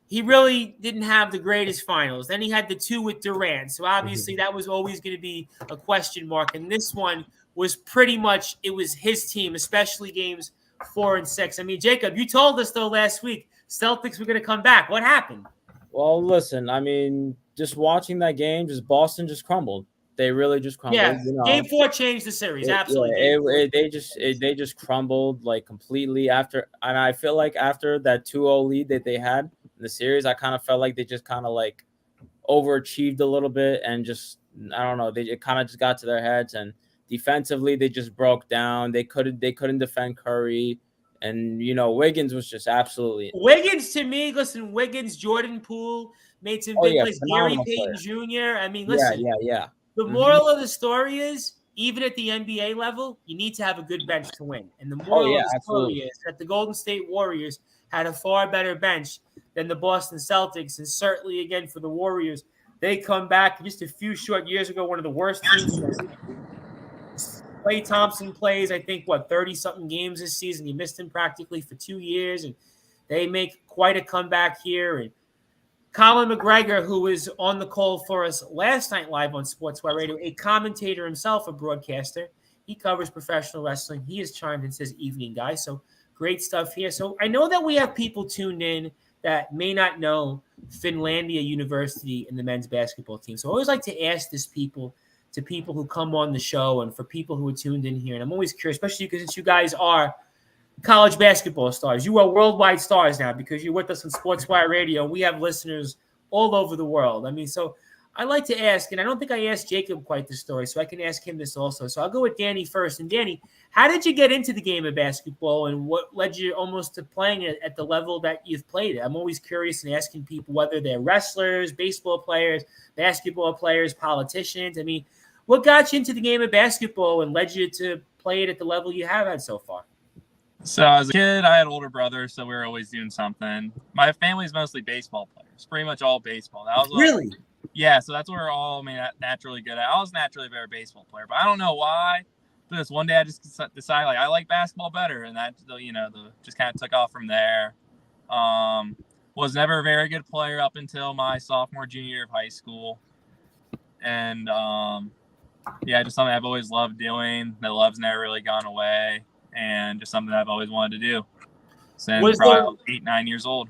Speaker 1: he really didn't have the greatest finals. Then he had the two with Durant. So obviously that was always going to be a question mark. And this one was pretty much, it was his team, especially games 4 and 6. I mean, Jacob, you told us though last week, Celtics were going to come back. What happened?
Speaker 4: Well, listen, I mean, just watching that game, Boston just crumbled. They really just crumbled.
Speaker 1: Yeah, Game 4 changed the series. Absolutely.
Speaker 4: They just crumbled like completely after. And I feel like after that 2-0 lead that they had in the series, I kind of felt like they just kind of like overachieved a little bit and just, I don't know, it kind of just got to their heads. And defensively, they just broke down. They couldn't defend Curry. And, you know, Wiggins was just absolutely.
Speaker 1: Wiggins, to me, listen, Jordan Poole made some big plays. Gary Payton Jr. I mean, listen.
Speaker 4: Yeah.
Speaker 1: The moral of the story is, even at the NBA level, you need to have a good bench to win. And the moral of the story is that the Golden State Warriors had a far better bench than the Boston Celtics. And certainly, again, for the Warriors, they come back just a few short years ago, one of the worst teams. Klay Thompson plays, I think, 30-something games this season. He missed him practically for 2 years. And they make quite a comeback here. And Colin McGregor, who was on the call for us last night live on Sportswire Radio, a commentator himself, a broadcaster. He covers professional wrestling. He has chimed and says, evening, guys. So great stuff here. So I know that we have people tuned in that may not know Finlandia University and the men's basketball team. So I always like to ask this to people who come on the show and for people who are tuned in here. And I'm always curious, especially because you guys are college basketball stars. You are worldwide stars now because you're with us on Sportswire Radio. We have listeners all over the world. I mean, so I like to ask, and I don't think I asked Jacob quite the story, so I can ask him this also. So I'll go with Danny first. And Danny, how did you get into the game of basketball and what led you almost to playing it at the level that you've played it? I'm always curious in asking people whether they're wrestlers, baseball players, basketball players, politicians. I mean, what got you into the game of basketball and led you to play it at the level you have had so far?
Speaker 2: So as a kid, I had an older brother, so we were always doing something. My family's mostly baseball players, pretty much all baseball. That was
Speaker 1: really?
Speaker 2: Yeah, so that's what we're all naturally good at. I was naturally a better baseball player, but I don't know why. But this one day I just decided I like basketball better, and that just kind of took off from there. Was never a very good player up until my sophomore, junior year of high school, and just something I've always loved doing. The love's never really gone away. And just something I've always wanted to do since probably 8, 9 years old.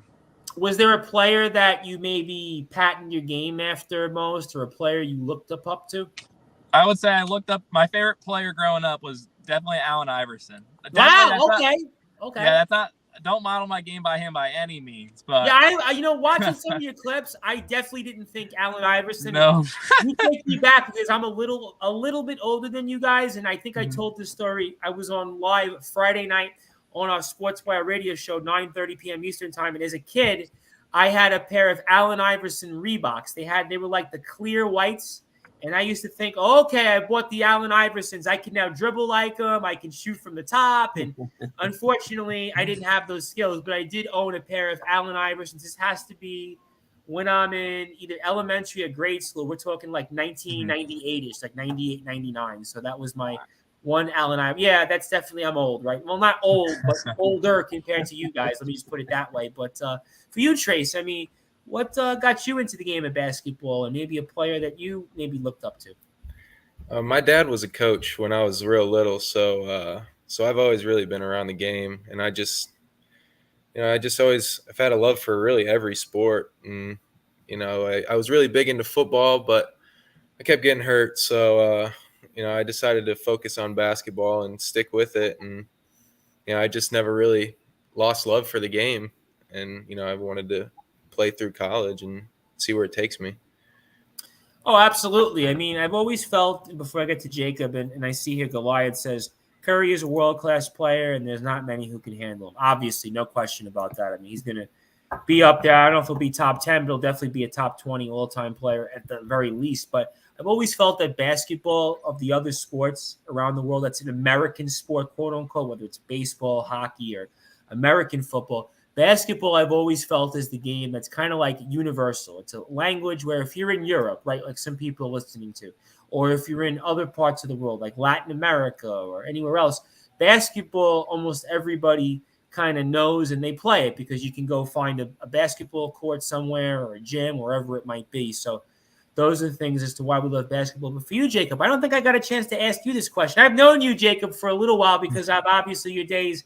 Speaker 1: Was there a player that you maybe patterned your game after most, or a player you looked up to?
Speaker 2: I would say I looked up. My favorite player growing up was definitely Allen Iverson.
Speaker 1: Wow. Okay.
Speaker 2: Yeah, don't model my game by him by any means. But
Speaker 1: yeah, I watching some of your clips, I definitely didn't think Allen Iverson.
Speaker 2: No,
Speaker 1: you take me back because I'm a little bit older than you guys, and I think I told this story. I was on live Friday night on our Sportswire radio show, 9:30 p.m. Eastern time, and as a kid, I had a pair of Allen Iverson Reeboks. They were like the clear whites. And I used to think, okay, I bought the Allen Iversons. I can now dribble like them. I can shoot from the top. And unfortunately, I didn't have those skills, but I did own a pair of Allen Iversons. This has to be when I'm in either elementary or grade school. We're talking like 1998-ish, like 98, 99. So that was my one Allen Iverson. Yeah, that's definitely, I'm old, right? Well, not old, but older compared to you guys. Let me just put it that way. But for you, Trace, I mean, what got you into the game of basketball and maybe a player that you maybe looked up to?
Speaker 3: My dad was a coach when I was real little, so I've always really been around the game, and I just always I've had a love for really every sport, and I was really big into football, but I kept getting hurt, so I decided to focus on basketball and stick with it, and I just never really lost love for the game, and I wanted to play through college and see where it takes me.
Speaker 1: Oh, absolutely. I mean, I've always felt, before I get to Jacob, and I see here Goliath says, Curry is a world-class player, and there's not many who can handle him. Obviously, no question about that. I mean, he's going to be up there. I don't know if he'll be top 10, but he'll definitely be a top 20 all-time player at the very least. But I've always felt that basketball, of the other sports around the world, that's an American sport, quote-unquote, whether it's baseball, hockey, or American football, basketball, I've always felt, is the game that's kind of like universal. It's a language where if you're in Europe, right, like some people are listening to, or if you're in other parts of the world, like Latin America or anywhere else, basketball, almost everybody kind of knows and they play it because you can go find a basketball court somewhere or a gym, wherever it might be. So those are the things as to why we love basketball. But for you, Jacob, I don't think I got a chance to ask you this question. I've known you, Jacob, for a little while because I've obviously your days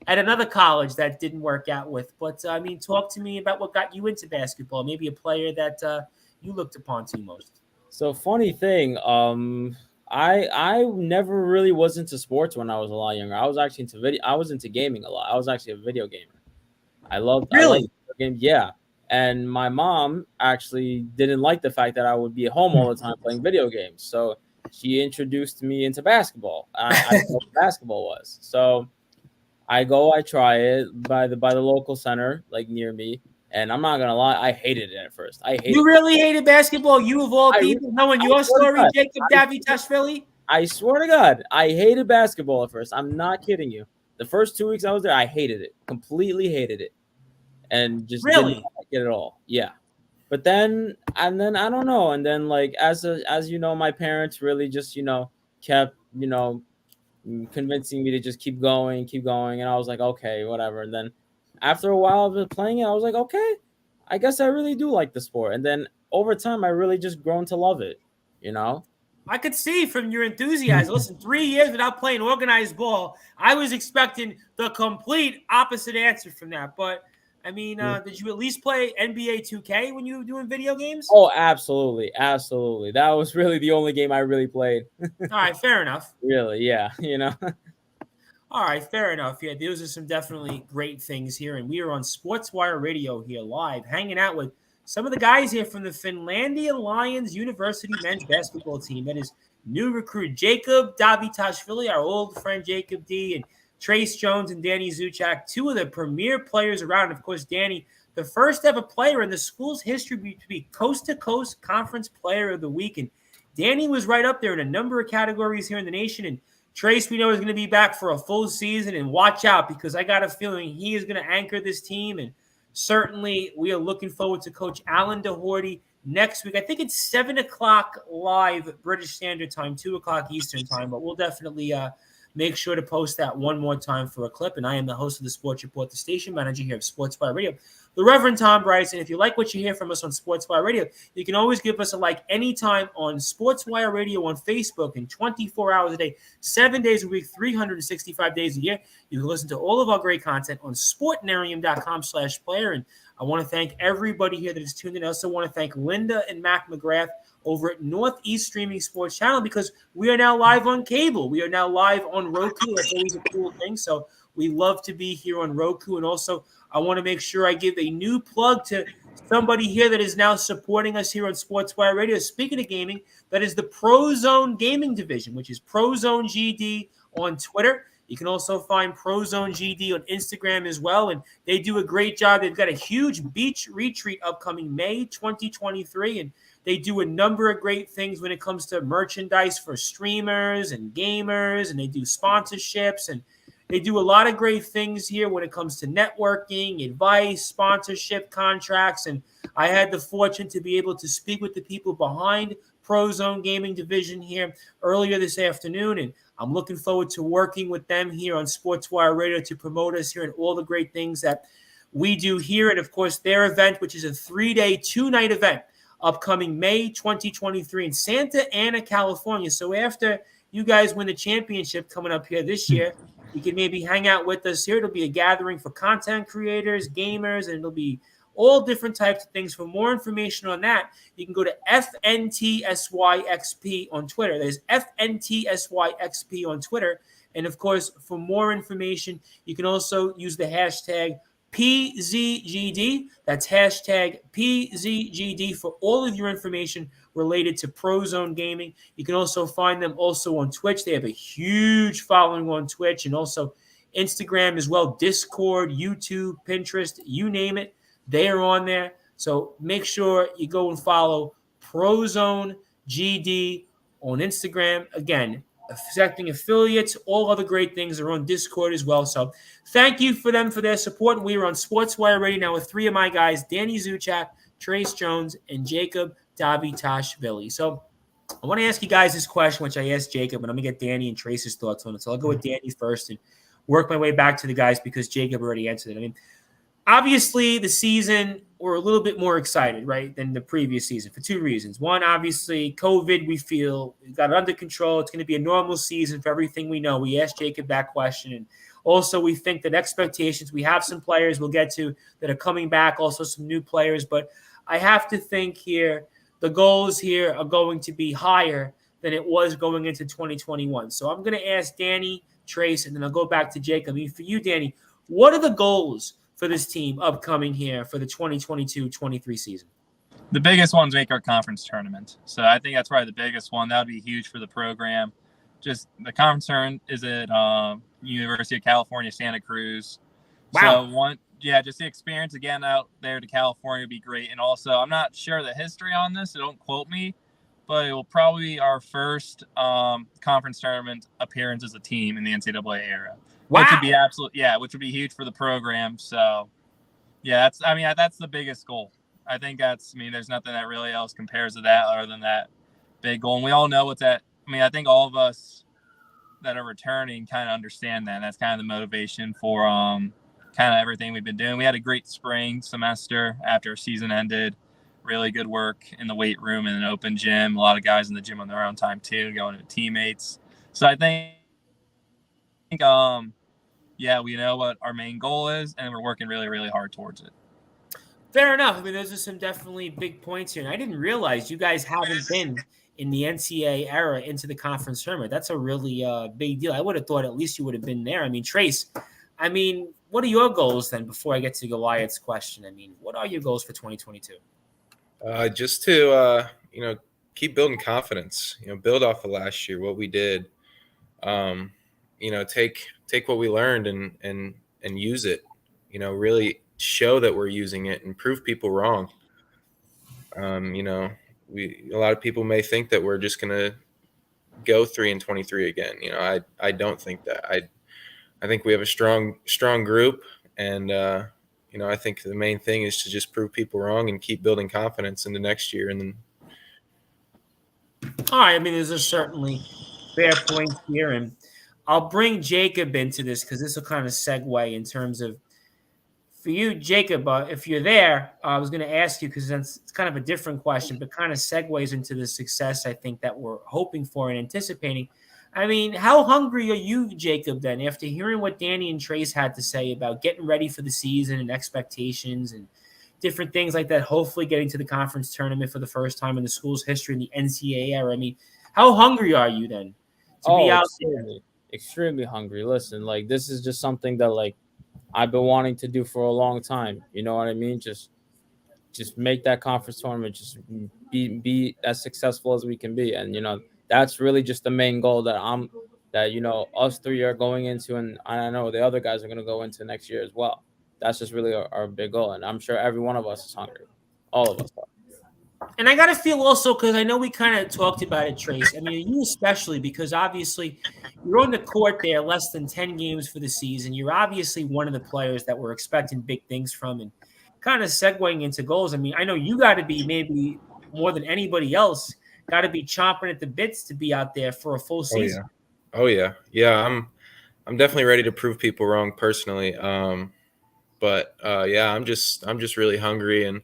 Speaker 1: at another college that didn't work out with. But, I mean, talk to me about what got you into basketball, maybe a player that you looked upon to most.
Speaker 4: So, funny thing, I never really was into sports when I was a lot younger. I was actually into video. I was into gaming a lot. I was actually a video gamer. I loved video games. Yeah. And my mom actually didn't like the fact that I would be at home all the time playing video games. So she introduced me into basketball. I didn't know what basketball was. So I try it by the local center, like near me, and I'm not gonna lie, I hated it at first.
Speaker 1: You really hated basketball? You of all people, knowing your story, Jacob Davitashvili?
Speaker 4: I swear to God, I hated basketball at first. I'm not kidding you. The first 2 weeks I was there, I hated it, completely hated it, and just didn't like it at all. Yeah, but then I don't know, and then like as my parents really just kept convincing me to just keep going, and I was like, okay, whatever. And then after a while of playing it, I was like, okay, I guess I really do like the sport. And then over time, I really just grown to love it.
Speaker 1: I could see from your enthusiasm. Listen, 3 years without playing organized ball, I was expecting the complete opposite answer from that. But I mean, did you at least play NBA 2K when you were doing video games?
Speaker 4: Oh, absolutely. Absolutely. That was really the only game I really played.
Speaker 1: All right, fair enough.
Speaker 4: Really, yeah,
Speaker 1: All right, fair enough. Yeah, those are some definitely great things here. And we are on Sportswire Radio here live, hanging out with some of the guys here from the Finlandia Lions University men's basketball team. That is new recruit Jacob Davitashvili, our old friend Jacob D, and Trace Jones and Danny Zuchak, two of the premier players around. Of course, Danny, the first ever player in the school's history to be coast-to-coast conference player of the week. And Danny was right up there in a number of categories here in the nation. And Trace, we know, is going to be back for a full season. And watch out, because I got a feeling he is going to anchor this team. And certainly we are looking forward to Coach Alan DeHorty next week. I think it's 7 o'clock live British Standard Time, 2 o'clock Eastern Time. But we'll definitely make sure to post that one more time for a clip. And I am the host of the Sports Report, the station manager here of Sportswire Radio, the Reverend Tom Bryson. If you like what you hear from us on Sportswire Radio, you can always give us a like anytime on Sportswire Radio on Facebook, and 24 hours a day, 7 days a week, 365 days a year. You can listen to all of our great content on sportnarium.com/player. And I want to thank everybody here that is tuned in. I also want to thank Linda and Mac McGrath over at Northeast Streaming Sports Channel, because we are now live on cable. We are now live on Roku. That's always a cool thing. So we love to be here on Roku. And also, I want to make sure I give a new plug to somebody here that is now supporting us here on Sportswire Radio. Speaking of gaming, that is the ProZone Gaming Division, which is ProZone GD on Twitter. You can also find ProZone GD on Instagram as well, and they do a great job. They've got a huge beach retreat upcoming May 2023, and they do a number of great things when it comes to merchandise for streamers and gamers, and they do sponsorships, and they do a lot of great things here when it comes to networking, advice, sponsorship, contracts, and I had the fortune to be able to speak with the people behind ProZone Gaming Division here earlier this afternoon, and I'm looking forward to working with them here on Sportswire Radio to promote us here and all the great things that we do here. And, of course, their event, which is a 3-day, 2-night event, upcoming May 2023 in Santa Ana, California. So after you guys win the championship coming up here this year, you can maybe hang out with us here. It'll be a gathering for content creators, gamers, and it'll be all different types of things. For more information on that, you can go to FNTSYXP on Twitter. There's FNTSYXP on Twitter. And, of course, for more information, you can also use the hashtag PZGD. That's hashtag PZGD for all of your information related to ProZone Gaming. You can also find them also on Twitch. They have a huge following on Twitch and also Instagram as well, Discord, YouTube, Pinterest, you name it. They are on there. So make sure you go and follow ProZone GD on Instagram. Again, accepting affiliates, all other great things are on Discord as well. So thank you for them for their support. We are on Sportswire Radio now with 3 of my guys, Danny Zuchak, Trace Jones, and Jacob Davitashvili. So I want to ask you guys this question, which I asked Jacob, and I'm going to get Danny and Trace's thoughts on it. So I'll go with Danny first and work my way back to the guys because Jacob already answered it. I mean, obviously, the season, we're a little bit more excited, right, than the previous season for 2 reasons. One, obviously, COVID, we feel we got it under control. It's going to be a normal season for everything we know. We asked Jacob that question. And also, we think that expectations, we have some players we'll get to that are coming back, also some new players. But I have to think here, the goals here are going to be higher than it was going into 2021. So I'm going to ask Danny, Trace, and then I'll go back to Jacob. I mean, for you, Danny, what are the goals for this team upcoming here for the 2022-23 season?
Speaker 2: The biggest one's make our conference tournament. So I think that's probably the biggest one. That would be huge for the program. Just the conference tournament is at University of California, Santa Cruz.
Speaker 1: Wow.
Speaker 2: So just the experience again out there to California would be great. And also, I'm not sure the history on this, so don't quote me, but it will probably be our first conference tournament appearance as a team in the NCAA era.
Speaker 1: Wow.
Speaker 2: Which would be which would be huge for the program. So, that's the biggest goal. I think there's nothing that really else compares to that other than that big goal. And we all know what's that. I think all of us that are returning kind of understand that. That's kind of the motivation for kind of everything we've been doing. We had a great spring semester after our season ended. Really good work in the weight room and an open gym. A lot of guys in the gym on their own time too, going to teammates. So I think we know what our main goal is, and we're working really, really hard towards it.
Speaker 1: Fair enough. I mean, those are some definitely big points here. And I didn't realize you guys haven't been in the NCAA era into the conference tournament. That's a really big deal. I would have thought at least you would have been there. I mean, Trace, what are your goals then before I get to Goliath's question? I mean, what are your goals for 2022?
Speaker 3: Just to, keep building confidence, build off of last year, what we did, take what we learned and use it, really show that we're using it and prove people wrong. A lot of people may think that we're just going to go 3-23 again. I don't think that. I think we have a strong group, and I think the main thing is to just prove people wrong and keep building confidence into next year. And then,
Speaker 1: all right, there's a certainly fair point here, and I'll bring Jacob into this because this will kind of segue in terms of, for you, Jacob, if you're there, I was going to ask you, because it's kind of a different question, but kind of segues into the success I think that we're hoping for and anticipating. How hungry are you, Jacob, then, after hearing what Danny and Trace had to say about getting ready for the season and expectations and, different things like that, hopefully getting to the conference tournament for the first time in the school's history in the NCAA era. I mean, how hungry are you then to be out there?
Speaker 4: Extremely hungry. Listen, like this is just something that like I've been wanting to do for a long time. You know what I mean? Just make that conference tournament, just be as successful as we can be. And, you know, that's really just the main goal that, you know, us three are going into. And I know the other guys are going to go into next year as well. That's just really our big goal. And I'm sure every one of us is hungry. All of us are.
Speaker 1: And I got to feel also, because I know we kind of talked about it, Trace. I mean, you especially, because obviously you're on the court there less than 10 games for the season. You're obviously one of the players that we're expecting big things from. And kind of segueing into goals, I mean, I know you got to be maybe more than anybody else, got to be chomping at the bits to be out there for a full season.
Speaker 3: Oh yeah. I'm definitely ready to prove people wrong personally. But I'm just really hungry, and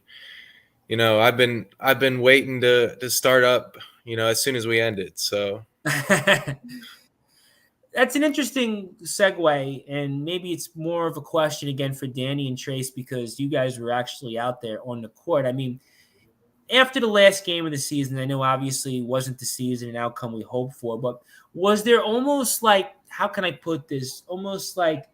Speaker 3: you know, I've been waiting to start up, you know, as soon as we end it. So
Speaker 1: that's an interesting segue, and maybe it's more of a question again for Danny and Trace, because you guys were actually out there on the court. I mean, after the last game of the season, I know obviously it wasn't the season and outcome we hoped for, but was there almost like, how can I put this, almost like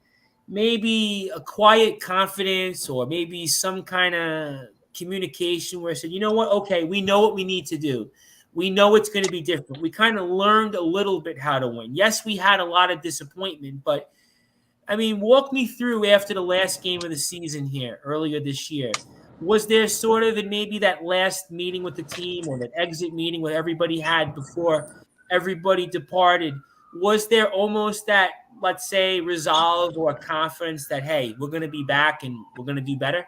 Speaker 1: maybe a quiet confidence or maybe some kind of communication where I said, you know what, okay, we know what we need to do. We know it's going to be different. We kind of learned a little bit how to win. Yes, we had a lot of disappointment, but I mean, walk me through after the last game of the season here earlier this year. Was there sort of maybe that last meeting with the team or that exit meeting where everybody had before everybody departed? Was there almost that, let's say, resolve or confidence that, hey, we're going to be back and we're going to do better?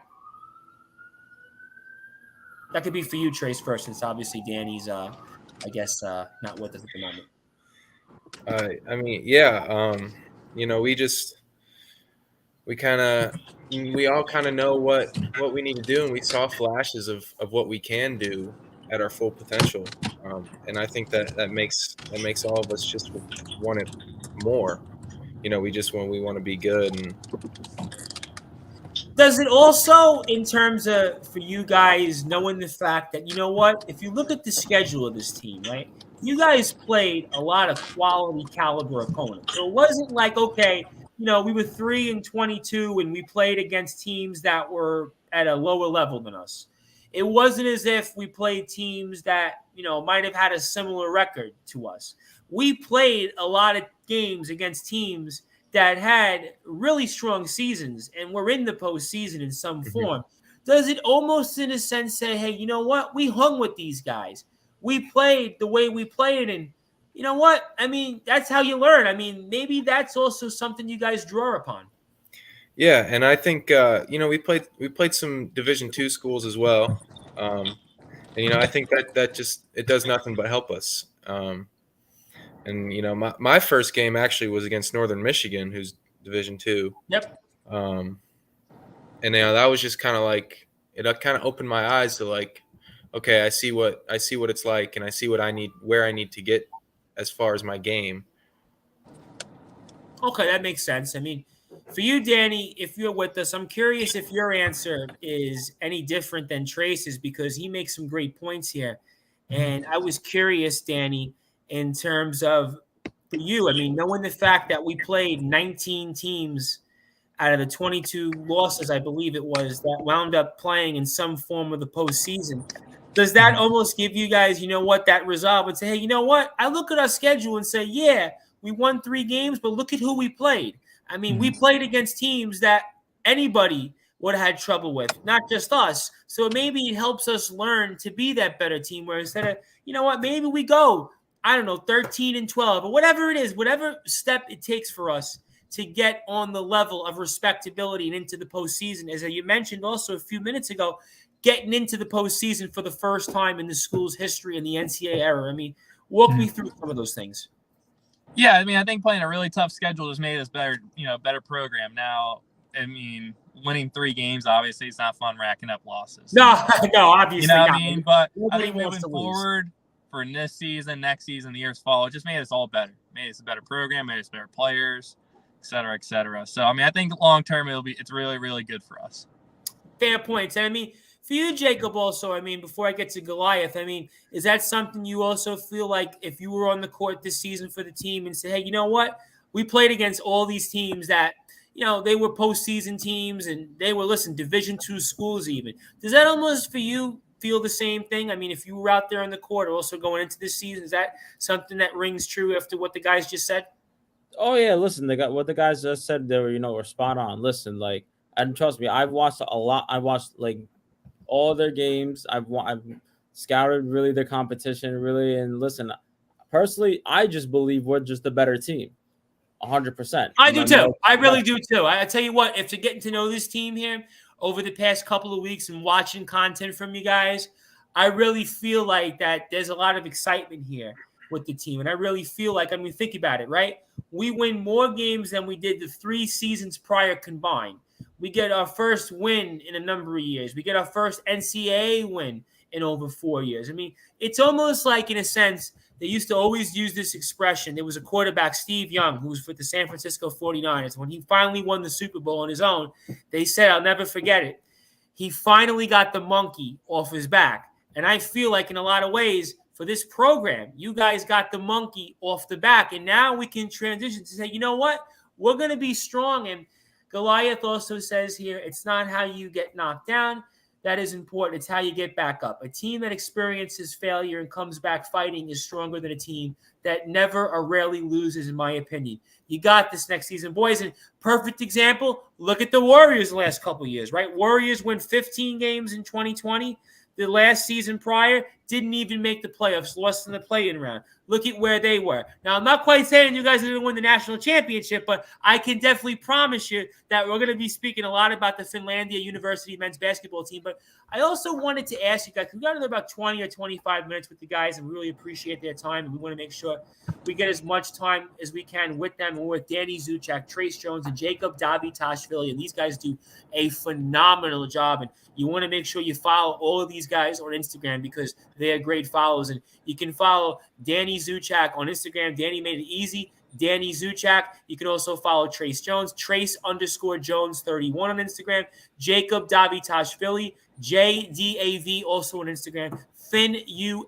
Speaker 1: That could be for you, Trace, first, since obviously Danny's, I guess, not with us at the moment.
Speaker 3: I mean, yeah, you know, we all kind of know what we need to do, and we saw flashes of what we can do at our full potential. And I think that makes all of us just want it more. You know, we want to be good. And
Speaker 1: does it also, in terms of for you guys, knowing the fact that, you know what, if you look at the schedule of this team, right, you guys played a lot of quality caliber opponents. So it wasn't like, okay, you know, we were 3-22 and we played against teams that were at a lower level than us. It wasn't as if we played teams that, you know, might have had a similar record to us. We played a lot of games against teams that had really strong seasons and were in the postseason in some form. Does it almost in a sense say, hey, you know what? We hung with these guys. We played the way we played, and you know what? I mean, that's how you learn. I mean, maybe that's also something you guys draw upon.
Speaker 3: Yeah, and I think you know, we played some Division II schools as well, and you know, I think that just it does nothing but help us. And you know, my first game actually was against Northern Michigan, who's Division II.
Speaker 1: Yep.
Speaker 3: And you know, that was just kind of like it kind of opened my eyes to like, okay, I see what it's like, and I see what I need, where I need to get as far as my game.
Speaker 1: Okay, that makes sense. I mean, for you, Danny, if you're with us, I'm curious if your answer is any different than Trace's, because he makes some great points here. And I was curious, Danny, in terms of for you, I mean, knowing the fact that we played 19 teams out of the 22 losses, I believe it was, that wound up playing in some form of the postseason, does that almost give you guys, you know what, that resolve and say, hey, you know what, I look at our schedule and say, yeah, we won 3 games, but look at who we played. I mean, we played against teams that anybody would have had trouble with, not just us. So maybe it helps us learn to be that better team where instead of, you know what, maybe we go, I don't know, 13-12 or whatever it is, whatever step it takes for us to get on the level of respectability and into the postseason. As you mentioned also a few minutes ago, getting into the postseason for the first time in the school's history in the NCAA era. I mean, walk me through some of those things.
Speaker 2: Yeah, I mean, I think playing a really tough schedule has made us better, you know, better program. Now, I mean, winning 3 games, obviously, it's not fun racking up losses.
Speaker 1: No, obviously
Speaker 2: you know what
Speaker 1: not.
Speaker 2: I mean? But
Speaker 1: nobody
Speaker 2: I think moving forward for this season, next season, the years fall, it just made us all better. Made us a better program, made us better players, et cetera, et cetera. So, I mean, I think long term, it's really, really good for us.
Speaker 1: Fair points. And I mean, For you, Jacob, also, I mean, before I get to Goliath, I mean, is that something you also feel like if you were on the court this season for the team and say, hey, you know what? We played against all these teams that, they were postseason teams and they were, Division II schools even. Does that almost for you feel the same thing? I mean, if you were out there on the court also going into this season, is that something that rings true after what the guys just said?
Speaker 4: Oh yeah, listen, what the guys just said, they were spot on. Listen, and trust me, I've watched a lot. I watched all their games. I've scouted really their competition really, and listen, personally, I just believe we're just the better team, 100%.
Speaker 1: I do too. I really do too. I tell you what, after getting to know this team here over the past couple of weeks and watching content from you guys, I really feel like that there's a lot of excitement here with the team. And I really feel like, I mean, think about it, right? We win more games than we did the 3 seasons prior combined. We get our first win in a number of years. We get our first NCAA win in over 4 years. I mean, it's almost like, in a sense, they used to always use this expression. There was a quarterback, Steve Young, who was with the San Francisco 49ers. When he finally won the Super Bowl on his own, they said, I'll never forget it, he finally got the monkey off his back. And I feel like in a lot of ways, for this program, you guys got the monkey off the back. And now we can transition to say, you know what? We're going to be strong. And Goliath also says here, it's not how you get knocked down that is important. It's how you get back up. A team that experiences failure and comes back fighting is stronger than a team that never or rarely loses, in my opinion. You got this next season, boys. And perfect example, look at the Warriors the last couple of years, right? Warriors win 15 games in 2020. The last season prior, didn't even make the playoffs, lost in the play-in round. Look at where they were. Now, I'm not quite saying you guys are going to win the national championship, but I can definitely promise you that we're going to be speaking a lot about the Finlandia University men's basketball team. But I also wanted to ask you guys, we've got about 20 or 25 minutes with the guys, and we really appreciate their time, and we want to make sure we get as much time as we can with them. And we're with Danny Zuchak, Trace Jones, and Jacob Davitashvili, and these guys do a phenomenal job. And you want to make sure you follow all of these guys on Instagram because they're great follows. And you can follow Danny Zuchak on Instagram. Danny made it easy. Danny Zuchak. You can also follow Trace Jones, Trace_Jones31 on Instagram. Jacob Davitashvili, JDAV, also on Instagram. FinUMENSBB,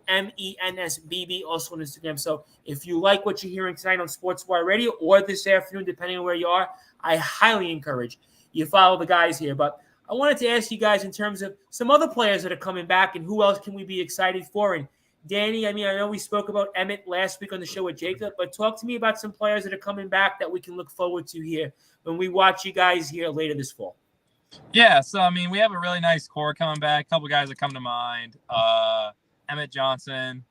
Speaker 1: also on Instagram. So if you like what you're hearing tonight on Sportswire Radio or this afternoon, depending on where you are, I highly encourage you follow the guys here. But I wanted to ask you guys in terms of some other players that are coming back and who else can we be excited for. And Danny, I mean, I know we spoke about Emmett last week on the show with Jacob, but talk to me about some players that are coming back that we can look forward to here when we watch you guys here later this fall.
Speaker 2: Yeah, so, I mean, we have a really nice core coming back. A couple guys that come to mind. Emmett Johnson,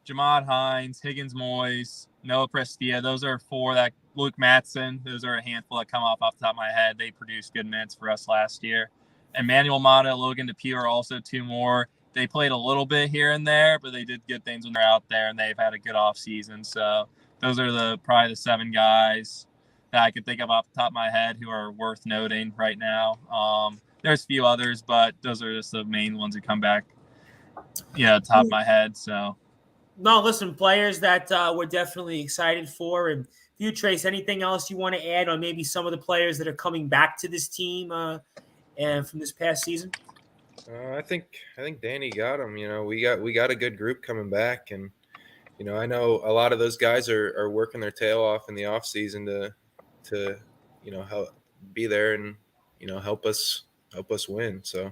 Speaker 2: Jamad Hines, Higgins Moyes, Noah Prestia. Those are 4 that Luke Matson. Those are a handful that come off the top of my head. They produced good minutes for us last year. Emmanuel Mata, Logan DePue are also 2 more. They played a little bit here and there, but they did good things when they're out there, and they've had a good offseason. So those are probably the 7 guys that I can think of off the top of my head who are worth noting right now. There's a few others, but those are just the main ones who come back, top of my head. So,
Speaker 1: no, listen, players that we're definitely excited for. And you, Trace, anything else you want to add on maybe some of the players that are coming back to this team and from this past season?
Speaker 3: I think Danny got them. We got a good group coming back, and I know a lot of those guys are working their tail off in the off season to help be there and help us win. So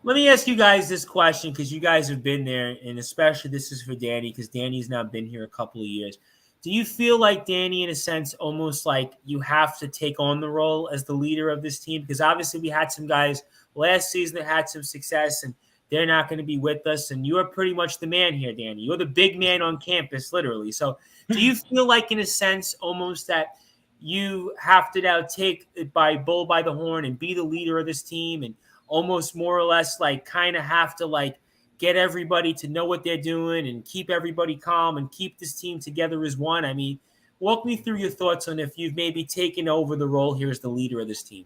Speaker 1: let me ask you guys this question because you guys have been there, and especially this is for Danny because Danny's now been here a couple of years. Do you feel like, Danny, in a sense, almost like you have to take on the role as the leader of this team? Because obviously we had some guys last season that had some success, and they're not going to be with us. And you're pretty much the man here, Danny. You're the big man on campus, literally. So do you feel like, in a sense, almost that you have to now take it bull by the horn and be the leader of this team and almost more or less like kind of have to like get everybody to know what they're doing and keep everybody calm and keep this team together as one? I mean, walk me through your thoughts on if you've maybe taken over the role here as the leader of this team.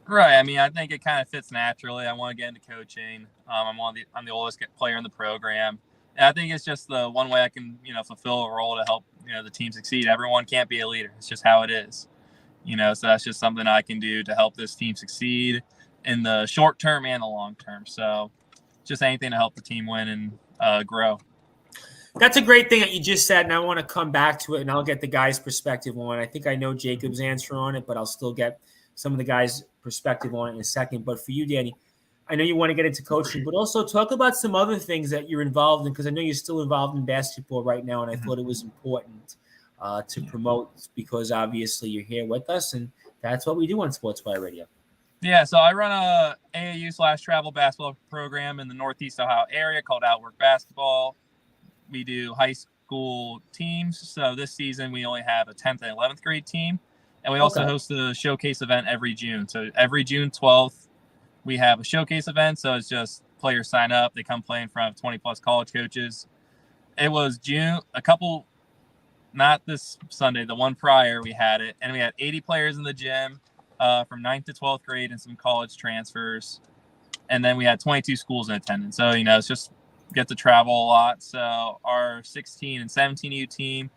Speaker 2: Right. I mean, I think it kind of fits naturally. I want to get into coaching. I'm the oldest player in the program. And I think it's just the one way I can, fulfill a role to help, the team succeed. Everyone can't be a leader. It's just how it is. So that's just something I can do to help this team succeed. in the short term and the long term. So just anything to help the team win and grow.
Speaker 1: That's a great thing that you just said, and I want to come back to it, and I'll get the guys' perspective on it. I think I know Jacob's answer on it, but I'll still get some of the guys' perspective on it in a second. But for you, Danny, I know you want to get into coaching, but also talk about some other things that you're involved in, because I know you're still involved in basketball right now, and I thought it was important to promote, because obviously you're here with us, and that's what we do on Sportswire Radio.
Speaker 2: Yeah, so I run a AAU/travel basketball program in the Northeast Ohio area called Outwork Basketball. We do high school teams. So this season we only have a 10th and 11th grade team. And we also host a showcase event every June. So every June 12th, we have a showcase event. So it's just players sign up. They come play in front of 20-plus college coaches. It was June, not this Sunday, the one prior we had it. And we had 80 players in the gym from 9th to 12th grade and some college transfers. And then we had 22 schools in attendance. So, it's just get to travel a lot. So our 16 and 17U team,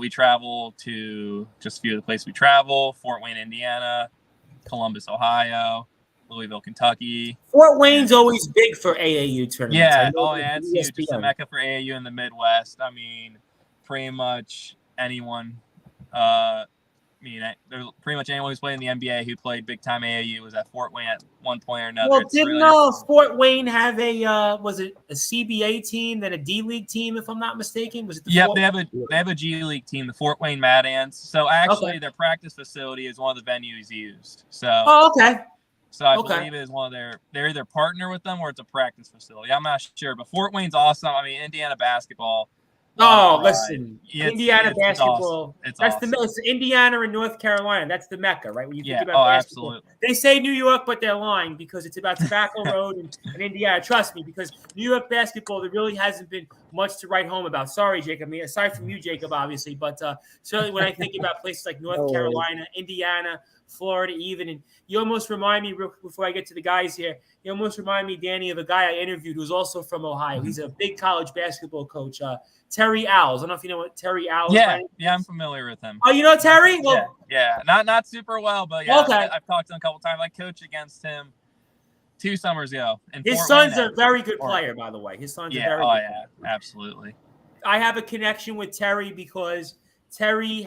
Speaker 2: we travel to just a few of the places we travel: Fort Wayne, Indiana; Columbus, Ohio; Louisville, Kentucky.
Speaker 1: Fort Wayne's always big for AAU tournaments.
Speaker 2: Yeah, it's huge. It's a mecca for AAU in the Midwest. I mean, pretty much anyone. There's pretty much anyone who's played in the NBA who played big time AAU was at Fort Wayne at one point or another.
Speaker 1: Well, didn't Fort Wayne have was it a CBA team, then a D League team, if I'm not mistaken? Was it?
Speaker 2: They have a G League team, the Fort Wayne Mad Ants. So actually, their practice facility is one of the venues used. So. So I believe it is one of they're either partner with them or it's a practice facility. I'm not sure, but Fort Wayne's awesome. I mean, Indiana basketball.
Speaker 1: Listen, Indiana basketball.
Speaker 2: It's
Speaker 1: awesome. It's Indiana and North Carolina. That's the mecca, right? When you think about basketball.
Speaker 2: Absolutely.
Speaker 1: They say New York, but they're lying, because it's about Tobacco Road and Indiana. Trust me, because New York basketball, there really hasn't been much to write home about. Sorry, Jacob. I mean, aside from you, Jacob, obviously, but certainly when I think about places like North Carolina, Indiana, Florida, even, and you almost remind me, real quick before I get to the guys here, you almost remind me, Danny, of a guy I interviewed who's also from Ohio. He's a big college basketball coach, Terry Owls. I don't know if you know what Terry Owls is.
Speaker 2: Yeah, I'm familiar with him.
Speaker 1: Oh, you know Terry? Well,
Speaker 2: yeah. Not super well, but yeah, I've talked to him a couple times. I coached against him 2 summers ago.
Speaker 1: His son's a very good player, by the way. His son's a very good player.
Speaker 2: Absolutely.
Speaker 1: I have a connection with Terry because Terry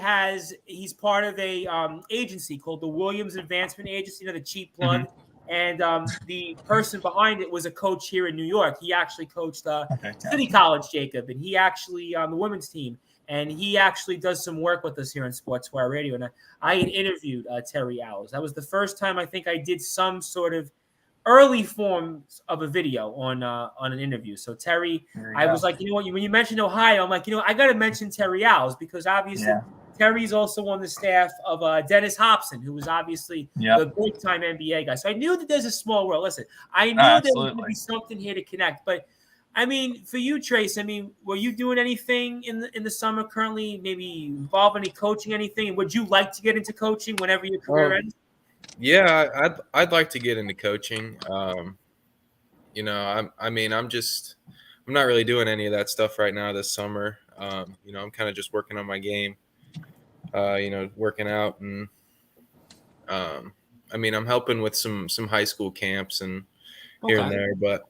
Speaker 1: he's part of a agency called the Williams Advancement Agency, the cheap plug. Mm-hmm. And the person behind it was a coach here in New York. He actually coached City College, Jacob, and he actually on the women's team. And he actually does some work with us here on Sportswire Radio. And I had interviewed Terry Owls. That was the first time I think I did some sort of early forms of a video on an interview. So Terry, I was like, when you mentioned Ohio, I'm like, I got to mention Terry Owls, because obviously Terry's also on the staff of Dennis Hobson, who was obviously the big-time NBA guy. So I knew that there's a small world. Listen, I knew there was going to be something here to connect. But, I mean, for you, Trace, were you doing anything in the summer currently, maybe involved in any coaching, anything? Would you like to get into coaching whenever your career ends?
Speaker 3: Yeah, I'd like to get into coaching. I'm not really doing any of that stuff right now this summer. I'm kind of just working on my game. Working out, and I'm helping with some high school camps and here and there, but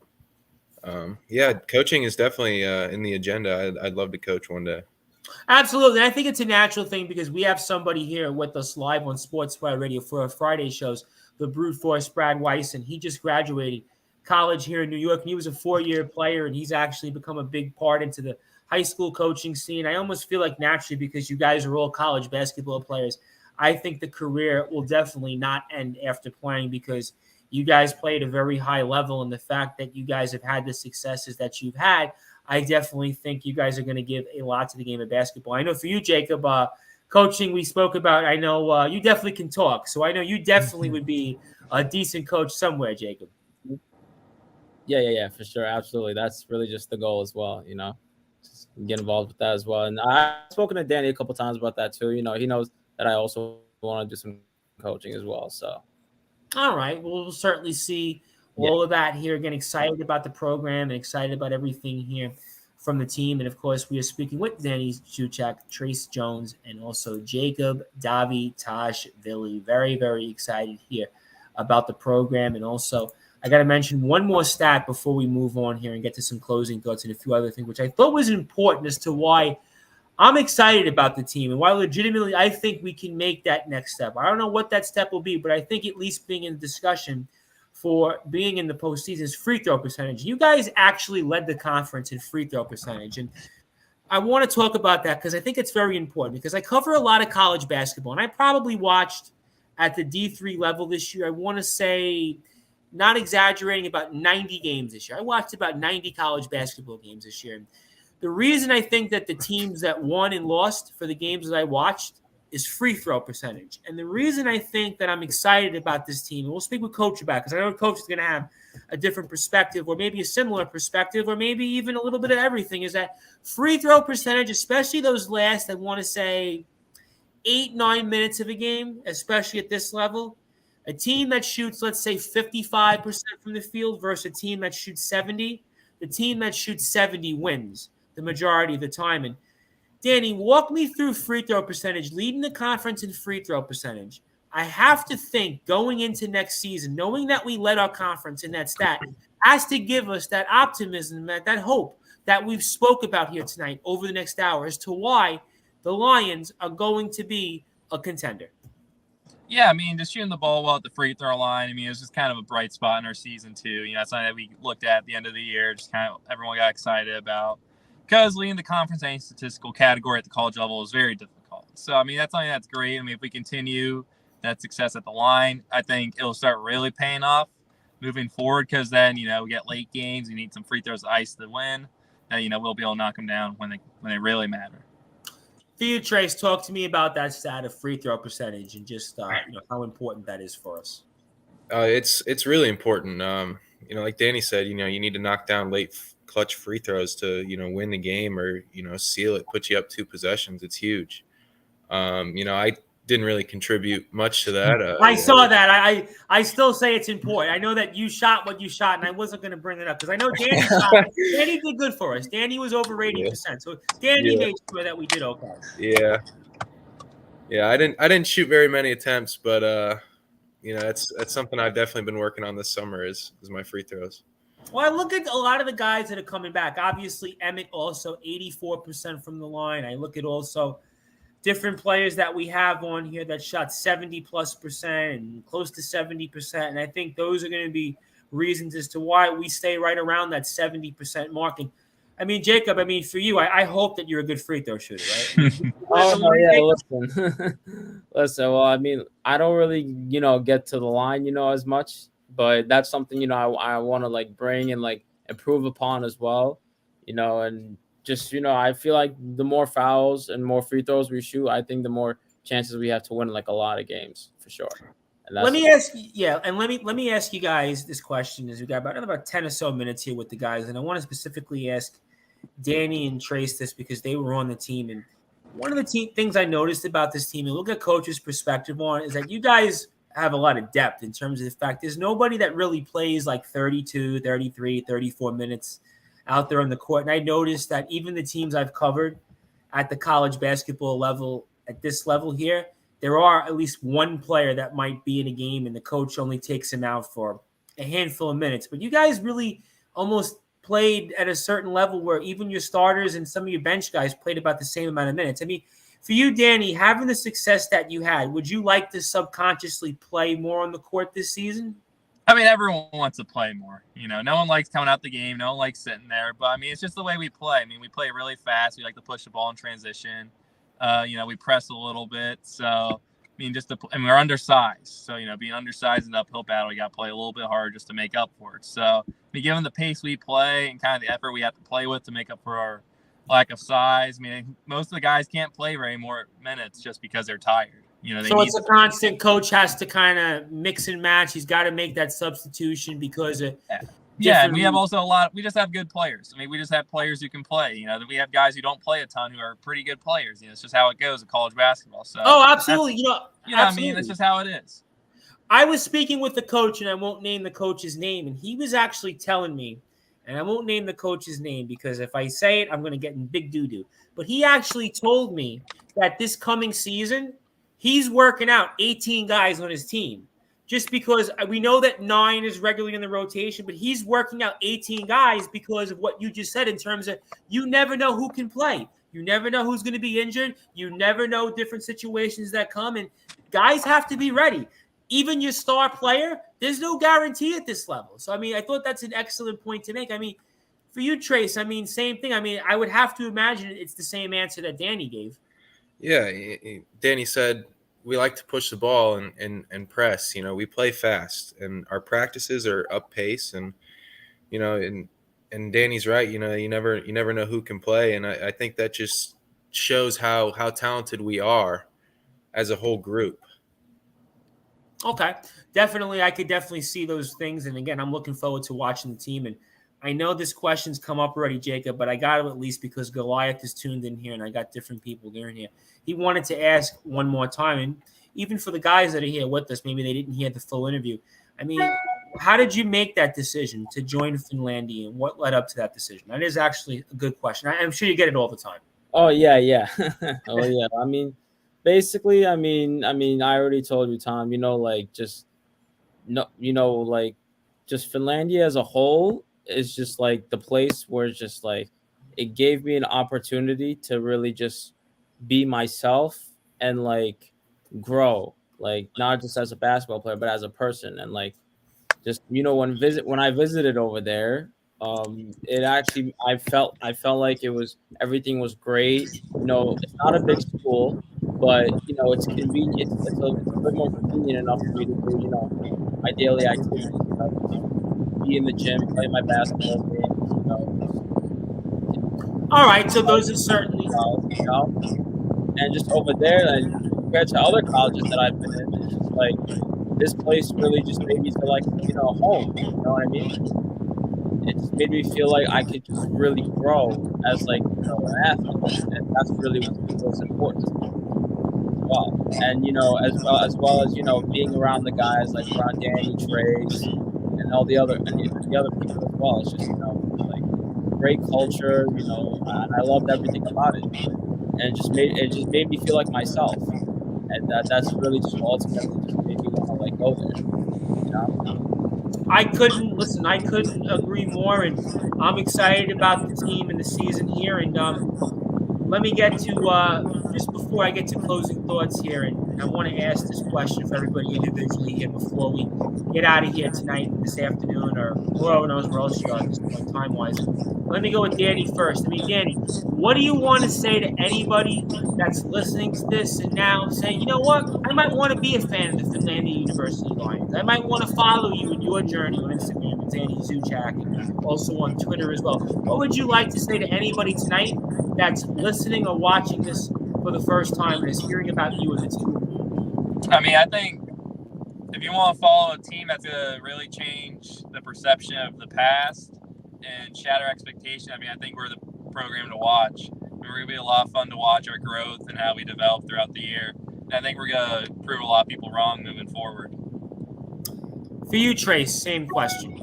Speaker 3: coaching is definitely in the agenda. I'd love to coach one day.
Speaker 1: Absolutely. I think it's a natural thing, because we have somebody here with us live on Sportswire Radio for our Friday shows, the Brute Force Brad Weiss, and he just graduated college here in New York, and he was a 4-year player, and he's actually become a big part into the high school coaching scene. I almost feel like naturally, because you guys are all college basketball players, I think the career will definitely not end after playing, because you guys play at a very high level, and the fact that you guys have had the successes that you've had, I definitely think you guys are going to give a lot to the game of basketball. I know for you, Jacob, coaching we spoke about, I know you definitely can talk, so I know you definitely would be a decent coach somewhere, Jacob.
Speaker 4: Yeah, for sure. Absolutely. That's really just the goal as well, just get involved with that as well. And I've spoken to Danny a couple times about that too. He knows that I also want to do some coaching as well. So, all
Speaker 1: right. Well, we'll certainly see all of that here. Again, excited about the program and excited about everything here from the team. And of course, we are speaking with Danny Juchak, Trace Jones, and also Jacob Davi Tashvili. Very, very excited here about the program. And also, I got to mention one more stat before we move on here and get to some closing thoughts and a few other things, which I thought was important as to why I'm excited about the team and why legitimately I think we can make that next step. I don't know what that step will be, but I think at least being in discussion for being in the postseason is free throw percentage. You guys actually led the conference in free throw percentage. And I want to talk about that because I think it's very important because I cover a lot of college basketball, and I probably watched at the D3 level this year, I want to say, not exaggerating, about 90 games this year. I watched about 90 college basketball games this year. The reason I think that the teams that won and lost for the games that I watched is free throw percentage. And the reason I think that I'm excited about this team, and we'll speak with Coach about it, because I know Coach is going to have a different perspective or maybe a similar perspective or maybe even a little bit of everything, is that free throw percentage, especially those last, I want to say, 8-9 minutes of a game, especially at this level, a team that shoots, let's say, 55% from the field versus a team that shoots 70, the team that shoots 70 wins the majority of the time. And Danny, walk me through free throw percentage, leading the conference in free throw percentage. I have to think going into next season, knowing that we led our conference in that stat, has to give us that optimism, that hope that we've spoke about here tonight over the next hour as to why the Lions are going to be a contender.
Speaker 2: Yeah, I mean, just shooting the ball well at the free throw line. I mean, it was just kind of a bright spot in our season too. You know, it's something that we looked at the end of the year, just kind of everyone got excited about. Because leading the conference any statistical category at the college level is very difficult. So, I mean, that's something that's great. I mean, if we continue that success at the line, I think it'll start really paying off moving forward because then, you know, we get late games. You need some free throws to ice to win. And, you know, we'll be able to knock them down when they really matter.
Speaker 1: For you, Trace, talk to me about that stat of free throw percentage and just you know, how important that is for us.
Speaker 3: It's really important. You know, like Danny said, you know, you need to knock down late clutch free throws to, you know, win the game or, you know, seal it, put you up 2 possessions. It's huge. You know, I didn't really contribute much to that.
Speaker 1: I saw that. I still say it's important. I know that you shot what you shot, and I wasn't going to bring it up because I know Danny shot. Danny did good for us. Danny was over 80%. So Danny made sure that we did okay.
Speaker 3: Yeah. Yeah, I didn't shoot very many attempts, but you know, that's something I've definitely been working on this summer is my free throws.
Speaker 1: Well, I look at a lot of the guys that are coming back. Obviously, Emmett also 84% from the line. I look at also different players that we have on here that shot 70+% and close to 70%. And I think those are going to be reasons as to why we stay right around that 70% mark. And I mean, Jacob, I mean, for you, I hope that you're a good free throw shooter, right?
Speaker 4: Listen. Listen, well, I mean, I don't really, you know, get to the line, you know, as much. But that's something, you know, I want to like bring and like improve upon as well, you know, and just, you know, I feel like the more fouls and more free throws we shoot, I think the more chances we have to win like a lot of games for sure. And that's
Speaker 1: let me ask you guys this question as we got about 10 or so minutes here with the guys. And I want to specifically ask Danny and Trace this because they were on the team. And one of the things I noticed about this team and look at coach's perspective on is that you guys have a lot of depth in terms of the fact there's nobody that really plays like 32, 33, 34 minutes out there on the court. And I noticed that even the teams I've covered at the college basketball level, at this level here, there are at least one player that might be in a game and the coach only takes him out for a handful of minutes. But you guys really almost played at a certain level where even your starters and some of your bench guys played about the same amount of minutes. I mean, for you, Danny, having the success that you had, would you like to subconsciously play more on the court this season?
Speaker 2: I mean, everyone wants to play more. You know, no one likes coming out the game. No one likes sitting there. But, I mean, it's just the way we play. I mean, we play really fast. We like to push the ball in transition. You know, we press a little bit. So, I mean, and we're undersized. So, you know, being undersized in the uphill battle, you got to play a little bit harder just to make up for it. So, I mean, given the pace we play and kind of the effort we have to play with to make up for our lack of size. I mean, most of the guys can't play very more minutes just because they're tired. You know,
Speaker 1: so it's a constant. Coach has to kind of mix and match. He's got to make that substitution because of
Speaker 2: and we have also we just have good players. I mean, we just have players who can play. You know, we have guys who don't play a ton who are pretty good players. You know, it's just how it goes in college basketball. So
Speaker 1: absolutely.
Speaker 2: Absolutely. I mean, it's just how it is.
Speaker 1: I was speaking with the coach, and I won't name the coach's name, and he was actually telling me. And I won't name the coach's name because if I say it, I'm going to get in big doo-doo. But he actually told me that this coming season, he's working out 18 guys on his team just because we know that 9 is regularly in the rotation, but he's working out 18 guys because of what you just said in terms of you never know who can play. You never know who's going to be injured. You never know different situations that come, and guys have to be ready. Even your star player, there's no guarantee at this level. So, I mean, I thought that's an excellent point to make. I mean, for you, Trace, I mean, same thing. I mean, I would have to imagine it's the same answer that Danny gave.
Speaker 3: Yeah, Danny said we like to push the ball and press. You know, we play fast, and our practices are up pace. And you know, and Danny's right. You know, you never know who can play, and I think that just shows how talented we are as a whole group.
Speaker 1: Okay, definitely. I could definitely see those things. And again, I'm looking forward to watching the team. And I know this question's come up already, Jacob, but I got it at least because Goliath is tuned in here and I got different people there in here. He wanted to ask one more time. And even for the guys that are here with us, maybe they didn't hear the full interview. I mean, how did you make that decision to join Finlandia and what led up to that decision? That is actually a good question. I'm sure you get it all the time.
Speaker 4: Oh, yeah. Oh, yeah. I mean, basically, I mean, I already told you, Tom, just Finlandia as a whole is just like the place where it's just like it gave me an opportunity to really just be myself and like grow, like not just as a basketball player, but as a person. And like just when I visited over there, it actually I felt like everything was great. It's not a big school, but it's convenient. It's a bit more convenient enough for me to do my daily activities. Be in the gym, play my basketball games.
Speaker 1: All right, so those are certainly
Speaker 4: and just over there, and compared to other colleges that I've been in, it's just like this place really just made me feel like home. You know what I mean? It just made me feel like I could just really grow as like an athlete, and that's really what's important to me as well. And as well as being around the guys like around Danny, Trace, and all the other people as well. It's just like great culture, and I loved everything about it. And it just made me feel like myself. And that's really just ultimately just made me want to like go there.
Speaker 1: I couldn't agree more, and I'm excited about the team and the season here. And let me get to just before I get to closing thoughts here, and I want to ask this question for everybody individually here before we get out of here tonight, this afternoon, or whoever knows where else you are at this point time-wise. Let me go with Danny first. I mean, Danny, what do you want to say to anybody that's listening to this and now saying, you know what, I might want to be a fan of the Finlandia University Lions. I might want to follow you in your journey on Instagram with Danny Zuchak and also on Twitter as well. What would you like to say to anybody tonight that's listening or watching this for the first time and is hearing about you and the team?
Speaker 2: I mean, I think if you want to follow a team that's going to really change the perception of the past and shatter expectation, I mean, I think we're the program to watch. And we're going to be a lot of fun to watch our growth and how we develop throughout the year. And I think we're going to prove a lot of people wrong moving forward.
Speaker 1: For you, Trace, same question.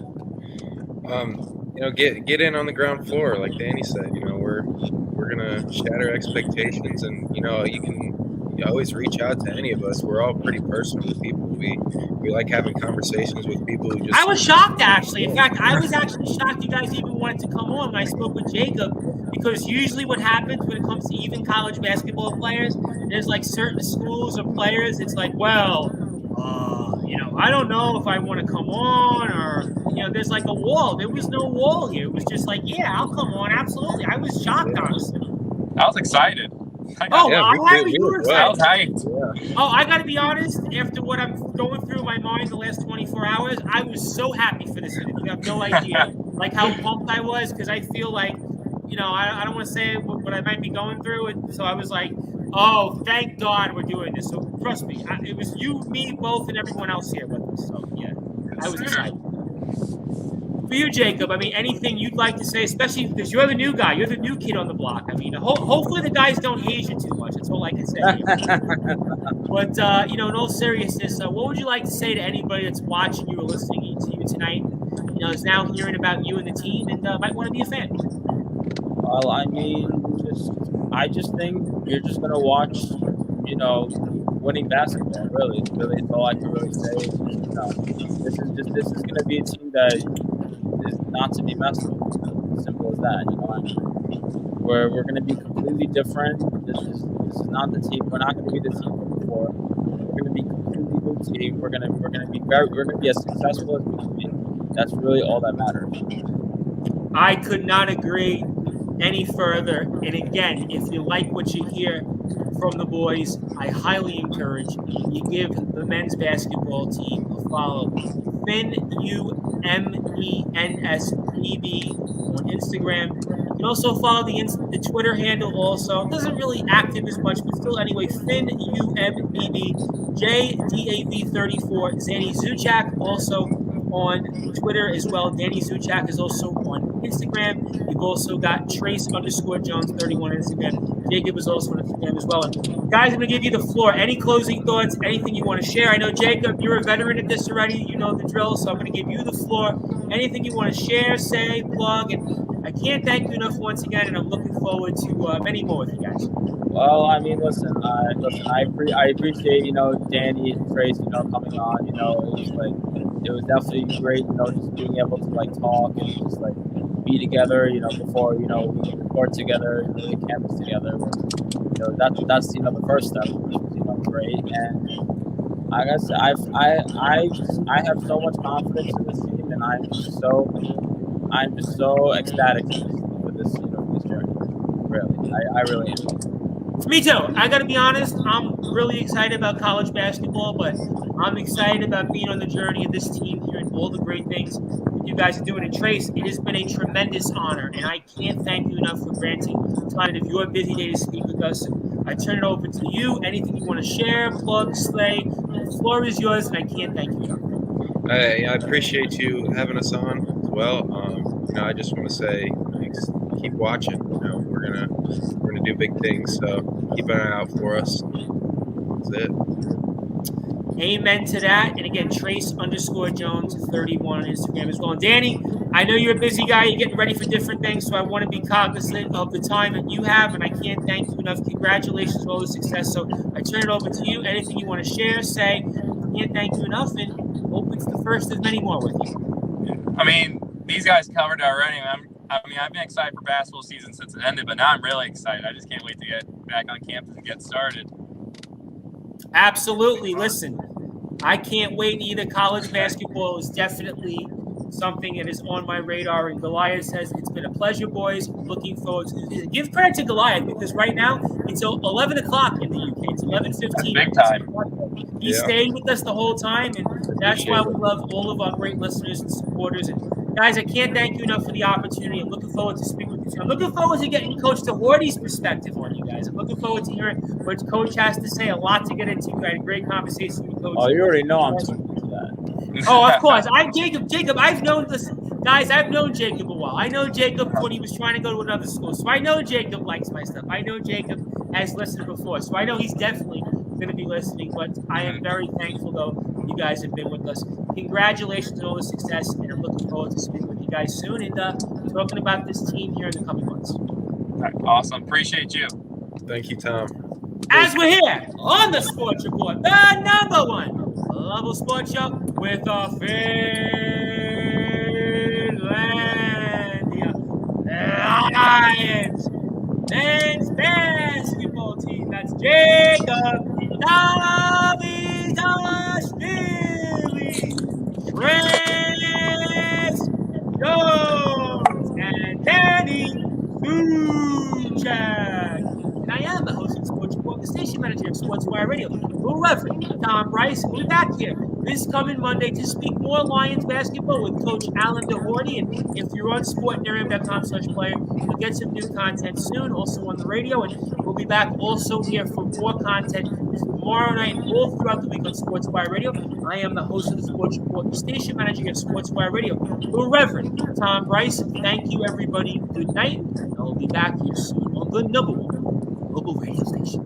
Speaker 3: Get in on the ground floor, like Danny said. We're gonna shatter expectations, and you can always reach out to any of us. We're all pretty personal with people. We like having conversations with people who just.
Speaker 1: I was shocked, actually. In fact, I was actually shocked you guys even wanted to come on when I spoke with Jacob, because usually what happens when it comes to even college basketball players, there's like certain schools or players. It's like, well, I don't know if I want to come on, or there's like a wall. There was no wall here. It was just like, yeah, I'll come on, absolutely. I was shocked, honestly.
Speaker 2: I was excited.
Speaker 1: I was
Speaker 2: hyped.
Speaker 1: Yeah. Oh, I got to be honest. After what I'm going through my mind the last 24 hours, I was so happy for this interview. You have no idea, like how pumped I was, because I feel like, I don't want to say what I might be going through, and so I was like, oh, thank God we're doing this. So trust me, it was you, me, both, and everyone else here with us. So yeah, I was excited. For you, Jacob, I mean, anything you'd like to say, especially because you're the new guy, you're the new kid on the block. I mean, hopefully the guys don't hate you too much. That's all I can say. But, in all seriousness, what would you like to say to anybody that's watching you or listening to you tonight, is now hearing about you and the team and might want to be a fan?
Speaker 4: Well, I mean, I just think you're just going to watch, winning basketball. Really, it's all I can really say. This is going to be a team that is not to be messed with. Simple as that. We're going to be completely different. This is not the team. We're not going to be the team from before. We're going to be a completely new team. We're going to be as successful as we can be. That's really all that matters.
Speaker 1: I could not agree any further. And again, if you like what you hear from the boys, I highly encourage you give the men's basketball team a follow. FinUMENSBB on Instagram. You can also follow the Twitter handle also. It doesn't really active as much, but still anyway, FinUMBB, JDAV34, Zanny Zuchak also on Twitter as well. Danny Zuchak is also on Instagram. You've also got Trace_Jones31 on Instagram. Jacob is also on Instagram as well. And guys, I'm going to give you the floor. Any closing thoughts, anything you want to share? I know, Jacob, you're a veteran at this already. You know the drill, so I'm going to give you the floor. Anything you want to share, say, plug, and I can't thank you enough once again, and I'm looking forward to many more with you guys.
Speaker 4: Well, I mean, listen, I appreciate, Danny and Trace, coming on. It was definitely great, just being able to talk and just be together, before we record together, the campus together. That's the first step, which was great. And I guess I have so much confidence in this team, and I'm just so ecstatic for this this journey. Really, I really am.
Speaker 1: Me too. I got to be honest. I'm really excited about college basketball, but I'm excited about being on the journey of this team here and all the great things you guys are doing. And Trace, it has been a tremendous honor, and I can't thank you enough for granting time of your busy day to speak with us. I turn it over to you. Anything you want to share, plug, slay, the floor is yours, and I can't thank you enough.
Speaker 3: I appreciate you having us on as well. I just want to say thanks. Keep watching. We're gonna do big things. So keep an eye out for us. That's it.
Speaker 1: Amen to that. And again, Trace_Jones31 on Instagram as well. And Danny, I know you're a busy guy. You're getting ready for different things, so I want to be cognizant of the time that you have, and I can't thank you enough. Congratulations on all the success. So I turn it over to you. Anything you want to share, say. I can't thank you enough, and hope it's the first of many more with you.
Speaker 2: I mean, these guys covered it already. I've been excited for basketball season since it ended, but now I'm really excited. I just can't wait to get back on campus and get started.
Speaker 1: Absolutely. Listen, I can't wait either. College basketball is definitely something that is on my radar. And Goliath says, it's been a pleasure, boys. Looking forward to it. Give credit to Goliath because right now it's 11 o'clock in the UK. It's 11:15.
Speaker 2: Big time.
Speaker 1: He stayed with us the whole time, and that's why we love all of our great listeners and supporters. And guys, I can't thank you enough for the opportunity. I'm looking forward to speaking with you. I'm looking forward to getting Coach DeHorty's perspective on you guys. I'm looking forward to hearing what Coach has to say. A lot to get into. I had a great conversation with Coach.
Speaker 4: Oh, you already know I'm talking to that.
Speaker 1: Oh, of course. Jacob, I've known this. Guys, I've known Jacob a while. I know Jacob when he was trying to go to another school. So I know Jacob likes my stuff. I know Jacob has listened before. So I know he's definitely going to be listening. But I am very thankful, though, you guys have been with us. Congratulations on all the success. And I'm looking forward to speaking with you guys soon and talking about this team here in the coming months.
Speaker 2: Awesome. Appreciate you.
Speaker 3: Thank you, Tom.
Speaker 1: As we're here on the Sports Report, the #1 level sports show with the Finlandia Lions men's basketball team. That's Jacob Davitashvili, Trace Jones, and Danny Zuchak. And I am the host of Sports Report, the station manager of Sportswire Radio, the Reverend Tom Bryce. We'll be back here this coming Monday to speak more Lions basketball with Coach Alan DeHorty. And if you're on sportnarium.com/player, you'll get some new content soon, also on the radio. And we'll be back also here for more content tomorrow night and all throughout the week on Sportswire Radio. I am the host of the Sports Report, the station manager of Sportswire Radio, the Reverend Tom Bryce. Thank you, everybody. Good night. And I'll be back here soon on the #1 local radio station.